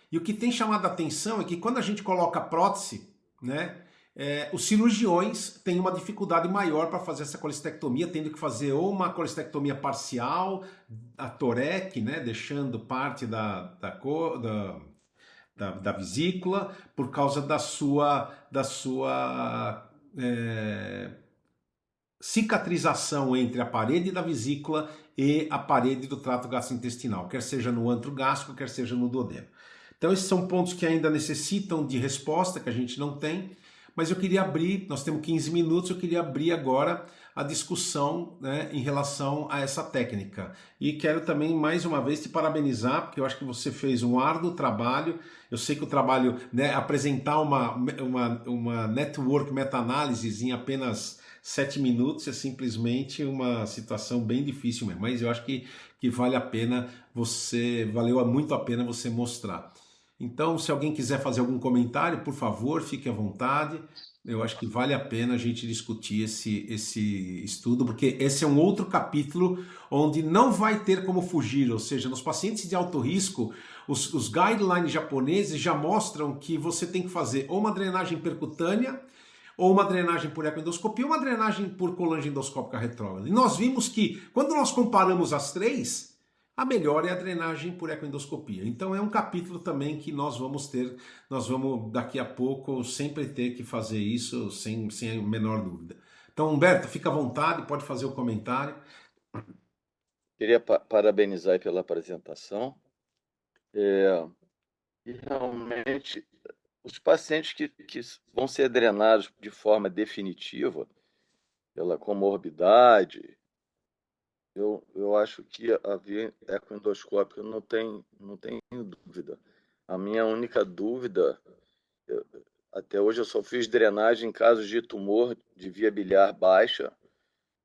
Speaker 1: E o que tem chamado a atenção é que quando a gente coloca prótese, né, os cirurgiões têm uma dificuldade maior para fazer essa colestectomia, tendo que fazer ou uma colestectomia parcial, a torec, né, deixando parte da vesícula, por causa da sua cicatrização entre a parede da vesícula e a parede do trato gastrointestinal, quer seja no antro gástrico, quer seja no duodeno. Então esses são pontos que ainda necessitam de resposta, que a gente não tem, mas eu queria abrir, nós temos 15 minutos, eu queria abrir agora a discussão, né, em relação a essa técnica. E quero também, mais uma vez, te parabenizar, porque eu acho que você fez um árduo trabalho. Eu sei que o trabalho, né, apresentar uma network meta-análise em apenas 7 minutos é simplesmente uma situação bem difícil mesmo, mas eu acho que vale a pena valeu muito a pena você mostrar. Então, se alguém quiser fazer algum comentário, por favor, fique à vontade. Eu acho que vale a pena a gente discutir esse estudo, porque esse é um outro capítulo onde não vai ter como fugir, ou seja, nos pacientes de alto risco, os guidelines japoneses já mostram que você tem que fazer ou uma drenagem percutânea, ou uma drenagem por ecoendoscopia, ou uma drenagem por colangiendoscópica retrógrada. E nós vimos que, quando nós comparamos as três, a melhor é a drenagem por ecoendoscopia. Então é um capítulo também que nós vamos daqui a pouco sempre ter que fazer isso sem a menor dúvida. Então, Humberto, fica à vontade, pode fazer o comentário.
Speaker 6: Queria parabenizar pela apresentação. E realmente, os pacientes que vão ser drenados de forma definitiva pela comorbidade, eu acho que a via ecoendoscópica não tenho dúvida. A minha única dúvida, até hoje eu só fiz drenagem em casos de tumor de via biliar baixa,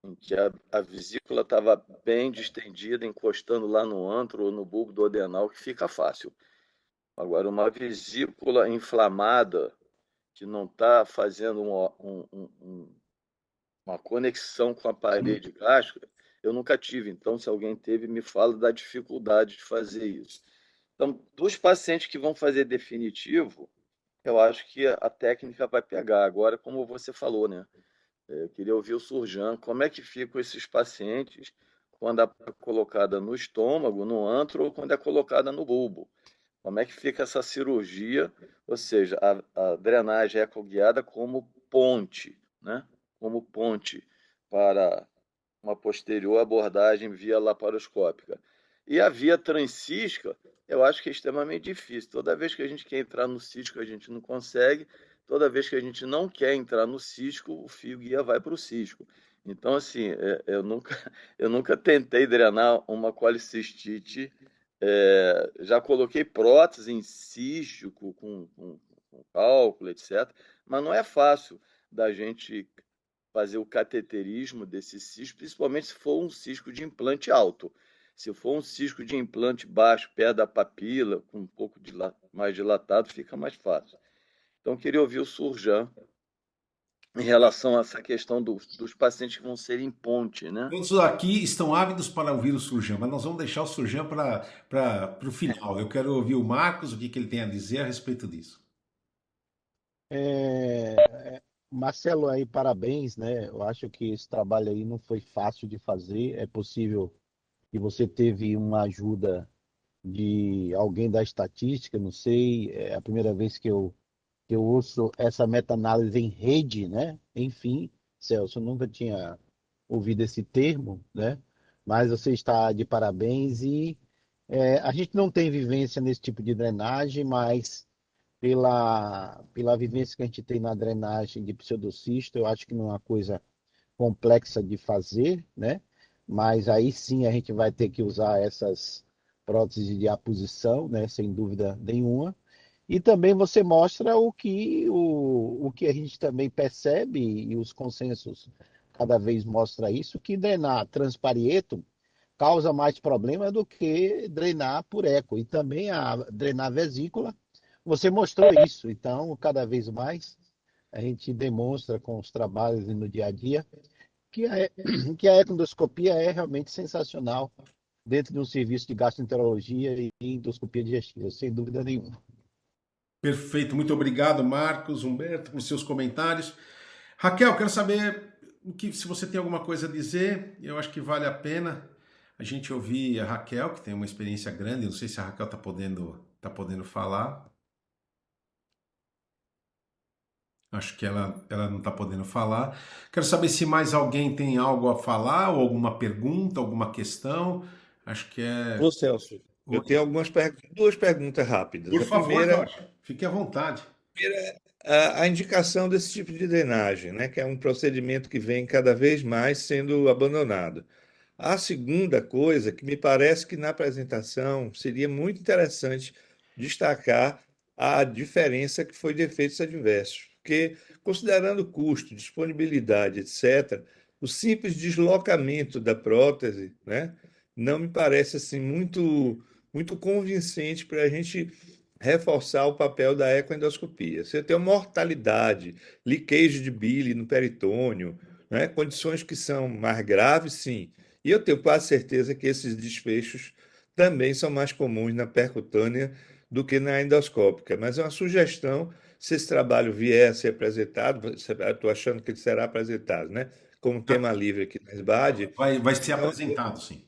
Speaker 6: em que a vesícula estava bem distendida, encostando lá no antro ou no bulbo duodenal, que fica fácil. Agora, uma vesícula inflamada, que não está fazendo uma conexão com a parede gástrica, eu nunca tive. Então, se alguém teve, me fala da dificuldade de fazer isso. Então, dos pacientes que vão fazer definitivo, eu acho que a técnica vai pegar. Agora, como você falou, né? Eu queria ouvir o Surjan, como é que ficam esses pacientes quando é colocada no estômago, no antro, ou quando é colocada no bulbo? Como é que fica essa cirurgia? Ou seja, a drenagem ecoguiada como ponte, né? Como ponte para uma posterior abordagem via laparoscópica. E a via transcística, eu acho que é extremamente difícil. Toda vez que a gente quer entrar no cístico, a gente não consegue. Toda vez que a gente não quer entrar no cístico, o fio guia vai para o cístico. Então, assim, eu nunca tentei drenar uma colicistite. Já coloquei prótese em cístico com cálculo, etc. Mas não é fácil da gente fazer o cateterismo desse cisco, principalmente se for um cisco de implante alto. Se for um cisco de implante baixo, perto da papila, com um pouco mais dilatado, fica mais fácil. Então, eu queria ouvir o Surjan em relação a essa questão dos pacientes que vão ser em ponte, né?
Speaker 1: Todos aqui estão ávidos para ouvir o Surjan, mas nós vamos deixar o Surjan para o final. Eu quero ouvir o Marcos, o que ele tem a dizer a respeito disso.
Speaker 7: Marcelo, aí, parabéns, né? Eu acho que esse trabalho aí não foi fácil de fazer. É possível que você teve uma ajuda de alguém da estatística, não sei. É a primeira vez que eu ouço essa meta-análise em rede, né? Enfim, Celso, eu nunca tinha ouvido esse termo, né? Mas você está de parabéns e a gente não tem vivência nesse tipo de drenagem, mas pela vivência que a gente tem na drenagem de pseudocisto, eu acho que não é uma coisa complexa de fazer, né? mas aí sim a gente vai ter que usar essas próteses de aposição, né, sem dúvida nenhuma. E também você mostra o que a gente também percebe, e os consensos cada vez mostra isso, que drenar transparieto causa mais problema do que drenar por eco. E também a drenar vesícula, você mostrou isso. Então, cada vez mais a gente demonstra com os trabalhos e no dia a dia que que a econdoscopia é realmente sensacional dentro de um serviço de gastroenterologia e endoscopia digestiva, sem dúvida nenhuma.
Speaker 1: Perfeito, muito obrigado, Marcos, Humberto, por seus comentários. Raquel, quero saber se você tem alguma coisa a dizer. Eu acho que vale a pena a gente ouvir a Raquel, que tem uma experiência grande. Não sei se a Raquel tá podendo falar. Acho que ela não está podendo falar. Quero saber se mais alguém tem algo a falar, ou alguma pergunta, alguma questão. Acho que é.
Speaker 5: Ô, Celso, eu tenho duas perguntas rápidas.
Speaker 1: Por
Speaker 5: A
Speaker 1: favor,
Speaker 5: primeira,
Speaker 1: Jorge, fique à vontade.
Speaker 5: a indicação desse tipo de drenagem, né, que é um procedimento que vem cada vez mais sendo abandonado. A segunda coisa, que me parece que na apresentação seria muito interessante destacar a diferença que foi de efeitos adversos, porque considerando custo, disponibilidade, etc., o simples deslocamento da prótese, né, não me parece assim muito convincente para a gente reforçar o papel da ecoendoscopia. Você tem uma mortalidade, leakage de bile no peritônio, né, condições que são mais graves, sim. E eu tenho quase certeza que esses desfechos também são mais comuns na percutânea do que na endoscópica. Mas é uma sugestão, se esse trabalho vier a ser apresentado, estou achando que ele será apresentado, né? Como tema livre aqui na SBAD.
Speaker 1: Vai ser
Speaker 5: Então,
Speaker 1: apresentado, sim.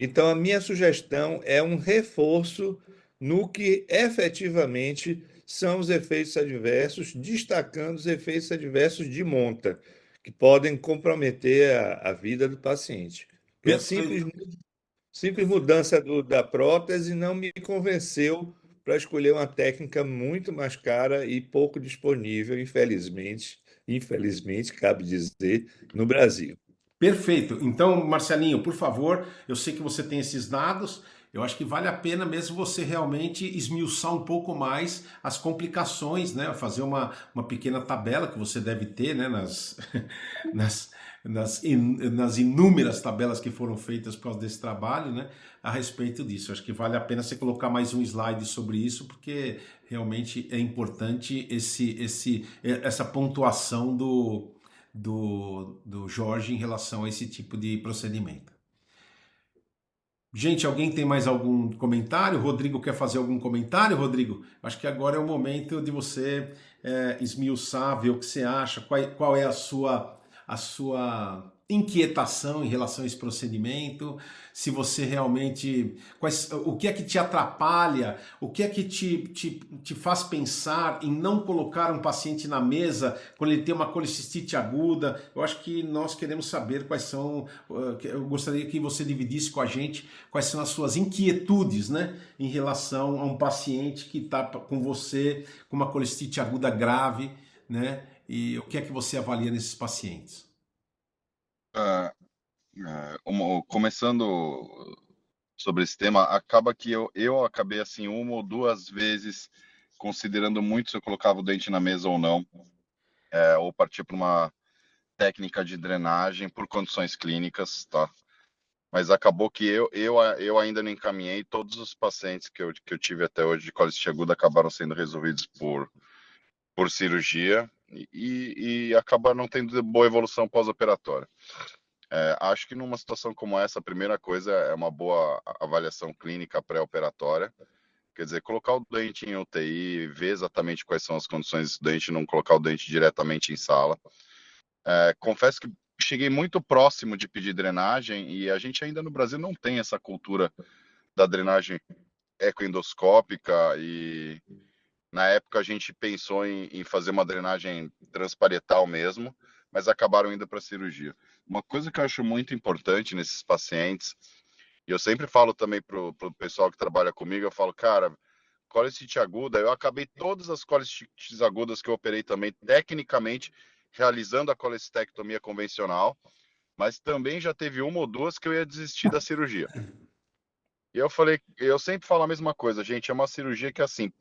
Speaker 5: então, a minha sugestão é um reforço no que efetivamente são os efeitos adversos, destacando os efeitos adversos de monta, que podem comprometer a vida do paciente. Porque a
Speaker 1: Perfeito.
Speaker 5: simples mudança da prótese não me convenceu para escolher uma técnica muito mais cara e pouco disponível, infelizmente, cabe dizer, no Brasil.
Speaker 1: Perfeito. Então, Marcelinho, por favor, eu sei que você tem esses dados. Eu acho que vale a pena mesmo você realmente esmiuçar um pouco mais as complicações, né? Fazer uma pequena tabela que você deve ter, né? Nas, nas inúmeras tabelas que foram feitas por causa desse trabalho, né? A respeito disso. Eu acho que vale a pena você colocar mais um slide sobre isso, porque realmente é importante essa pontuação do Jorge em relação a esse tipo de procedimento. Gente, alguém tem mais algum comentário? Rodrigo quer fazer algum comentário, Rodrigo? Acho que agora é o momento de você esmiuçar, ver o que você acha, qual é a sua inquietação em relação a esse procedimento, se você realmente... o que é que te atrapalha, o que é que te faz pensar em não colocar um paciente na mesa quando ele tem uma colicistite aguda. Eu acho que nós queremos saber quais são... Eu gostaria que você dividisse com a gente quais são as suas inquietudes, né, em relação a um paciente que está com você com uma colicistite aguda grave, né, e o que é que você avalia nesses pacientes?
Speaker 8: Começando sobre esse tema, acaba que eu acabei assim uma ou duas vezes considerando muito se eu colocava o dente na mesa ou não, ou partir para uma técnica de drenagem por condições clínicas, tá? Mas acabou que eu ainda não encaminhei. Todos os pacientes que eu tive até hoje de colicite aguda acabaram sendo resolvidos por cirurgia e acabaram não tendo boa evolução pós-operatória. Acho que numa situação como essa, a primeira coisa é uma boa avaliação clínica pré-operatória. Quer dizer, colocar o dente em UTI, ver exatamente quais são as condições do dente, não colocar o dente diretamente em sala. Confesso que cheguei muito próximo de pedir drenagem e a gente ainda no Brasil não tem essa cultura da drenagem ecoendoscópica e na época a gente pensou em fazer uma drenagem transparietal mesmo, mas acabaram indo para cirurgia. Uma coisa que eu acho muito importante nesses pacientes, e eu sempre falo também pro pessoal que trabalha comigo, eu falo, cara, colicite aguda, eu acabei todas as colicites agudas que eu operei também, tecnicamente, realizando a colecistectomia convencional, mas também já teve uma ou duas que eu ia desistir da cirurgia. E eu falei, eu sempre falo a mesma coisa, gente, é uma cirurgia que assim,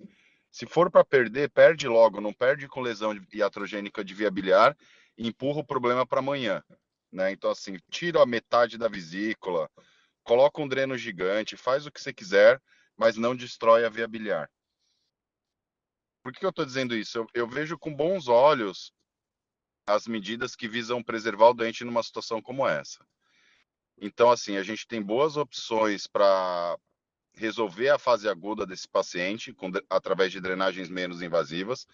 Speaker 8: se for para perder, perde logo, não perde com lesão iatrogênica de via biliar e empurra o problema para amanhã, né? Então assim, tira a metade da vesícula, coloca um dreno gigante, faz o que você quiser, mas não destrói a via biliar. Por que eu estou dizendo isso? Eu vejo com bons olhos as medidas que visam preservar o doente numa situação como essa. Então, assim, a gente tem boas opções para resolver a fase aguda desse paciente através de drenagens menos invasivas.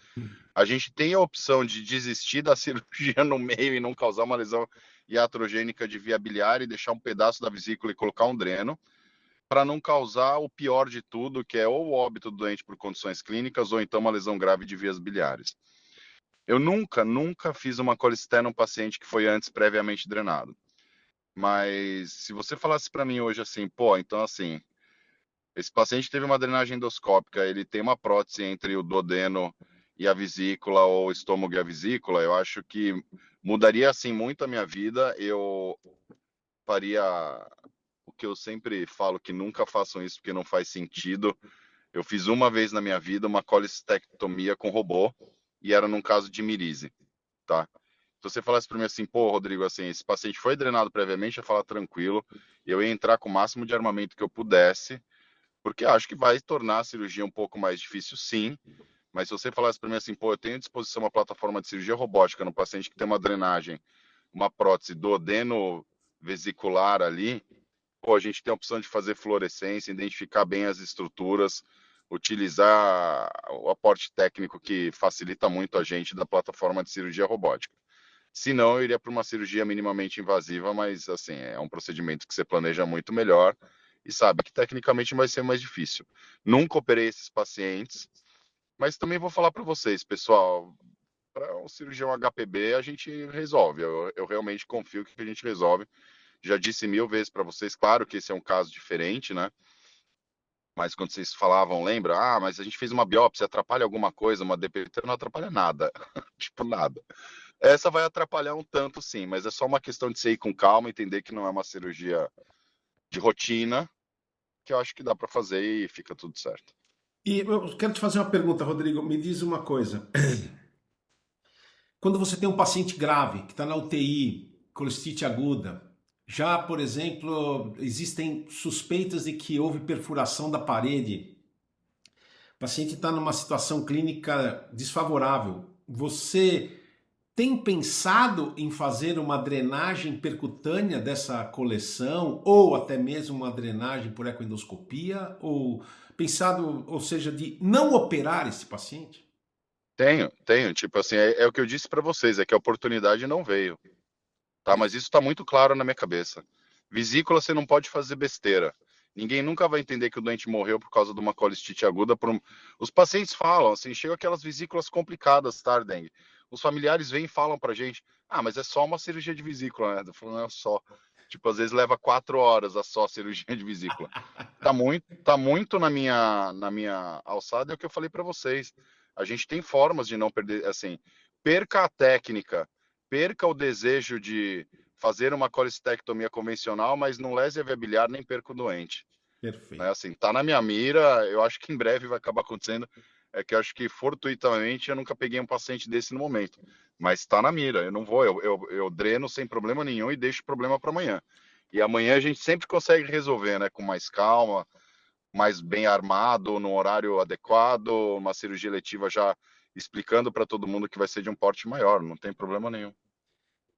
Speaker 8: A gente tem a opção de desistir da cirurgia no meio e não causar uma lesão iatrogênica de via biliar e deixar um pedaço da vesícula e colocar um dreno, para não causar o pior de tudo, que é ou o óbito do doente por condições clínicas ou então uma lesão grave de vias biliares. Eu nunca fiz uma colisté num paciente que foi antes previamente drenado. Mas se você falasse para mim hoje assim, pô, então assim, esse paciente teve uma drenagem endoscópica, ele tem uma prótese entre o duodeno e a vesícula, ou o estômago e a vesícula, eu acho que mudaria assim muito a minha vida. Eu faria o que eu sempre falo, que nunca façam isso porque não faz sentido. Eu fiz uma vez na minha vida uma colistectomia com robô e era num caso de mirise, tá? Se você falasse para mim assim, pô, Rodrigo, assim, esse paciente foi drenado previamente, eu ia falar tranquilo, eu ia entrar com o máximo de armamento que eu pudesse, porque acho que vai tornar a cirurgia um pouco mais difícil, sim, mas se você falasse para mim assim, pô, eu tenho à disposição uma plataforma de cirurgia robótica no paciente que tem uma drenagem, uma prótese duodeno vesicular ali, pô, a gente tem a opção de fazer fluorescência, identificar bem as estruturas, utilizar o aporte técnico que facilita muito a gente da plataforma de cirurgia robótica. Se não, eu iria para uma cirurgia minimamente invasiva, mas assim, é um procedimento que você planeja muito melhor e sabe que tecnicamente vai ser mais difícil. Nunca operei esses pacientes, mas também vou falar para vocês, pessoal, para um cirurgião HPB a gente resolve. Eu realmente confio que a gente resolve. Já disse 1000 vezes para vocês, claro que esse é um caso diferente, né? Mas quando vocês falavam, lembra? Ah, mas a gente fez uma biópsia, atrapalha alguma coisa, uma DPT, não atrapalha nada. Tipo, nada. Essa vai atrapalhar um tanto, sim, mas é só uma questão de você ir com calma, entender que não é uma cirurgia de rotina, que eu acho que dá para fazer e fica tudo certo.
Speaker 1: E eu quero te fazer uma pergunta, Rodrigo. Me diz uma coisa. Quando você tem um paciente grave, que está na UTI, colestite aguda, já, por exemplo, existem suspeitas de que houve perfuração da parede, o paciente está numa situação clínica desfavorável. Você tem pensado em fazer uma drenagem percutânea dessa coleção ou até mesmo uma drenagem por ecoendoscopia ou pensado, ou seja, de não operar esse paciente?
Speaker 8: Tenho, tipo assim, é o que eu disse para vocês, é que a oportunidade não veio, tá? Mas isso está muito claro na minha cabeça. Vesícula você não pode fazer besteira. Ninguém nunca vai entender que o doente morreu por causa de uma colistite aguda. Os pacientes falam, assim, chegam aquelas vesículas complicadas, tá, dengue? Os familiares vêm e falam pra gente, ah, mas é só uma cirurgia de vesícula, né? Eu falo, não é só. Tipo, às vezes leva 4 horas a só cirurgia de vesícula. Tá muito na minha alçada, é o que eu falei para vocês. A gente tem formas de não perder, assim, perca a técnica, perca o desejo de fazer uma colistectomia convencional, mas não lese a via biliar nem perca o doente.
Speaker 1: Perfeito.
Speaker 8: Né? Assim, tá na minha mira, eu acho que em breve vai acabar acontecendo, é que eu acho que fortuitamente eu nunca peguei um paciente desse no momento, mas tá na mira, eu não vou, eu dreno sem problema nenhum e deixo o problema para amanhã. E amanhã a gente sempre consegue resolver, né, com mais calma, mais bem armado, no horário adequado, uma cirurgia letiva já explicando para todo mundo que vai ser de um porte maior, não tem problema nenhum.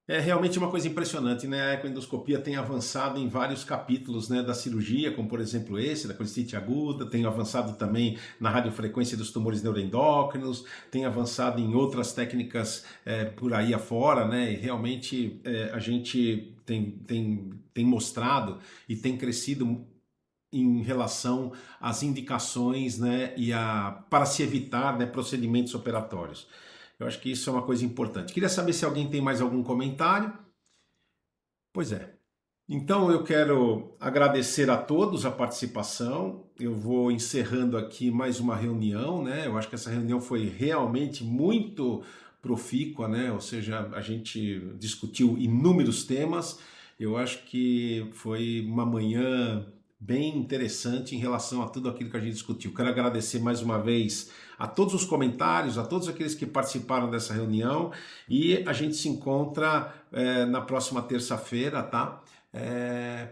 Speaker 1: É realmente uma coisa impressionante, né? A ecoendoscopia tem avançado em vários capítulos, né, da cirurgia, como por exemplo esse, da colestite aguda, tem avançado também na radiofrequência dos tumores neuroendócrinos, tem avançado em outras técnicas por aí afora, né? E realmente a gente tem mostrado e tem crescido em relação às indicações, né, para se evitar, né, procedimentos operatórios. Eu acho que isso é uma coisa importante. Queria saber se alguém tem mais algum comentário. Pois é. Então eu quero agradecer a todos a participação. Eu vou encerrando aqui mais uma reunião, né? Eu acho que essa reunião foi realmente muito profícua, né? Ou seja, a gente discutiu inúmeros temas Eu acho que foi uma manhã bem interessante em relação a tudo aquilo que a gente discutiu. Quero agradecer mais uma vez a todos os comentários, a todos aqueles que participaram dessa reunião, e a gente se encontra na próxima terça-feira, tá?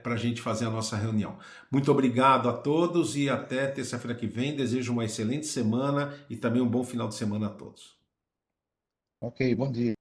Speaker 1: Para a gente fazer a nossa reunião. Muito obrigado a todos e até terça-feira que vem. Desejo uma excelente semana e também um bom final de semana a todos.
Speaker 7: Ok, bom dia.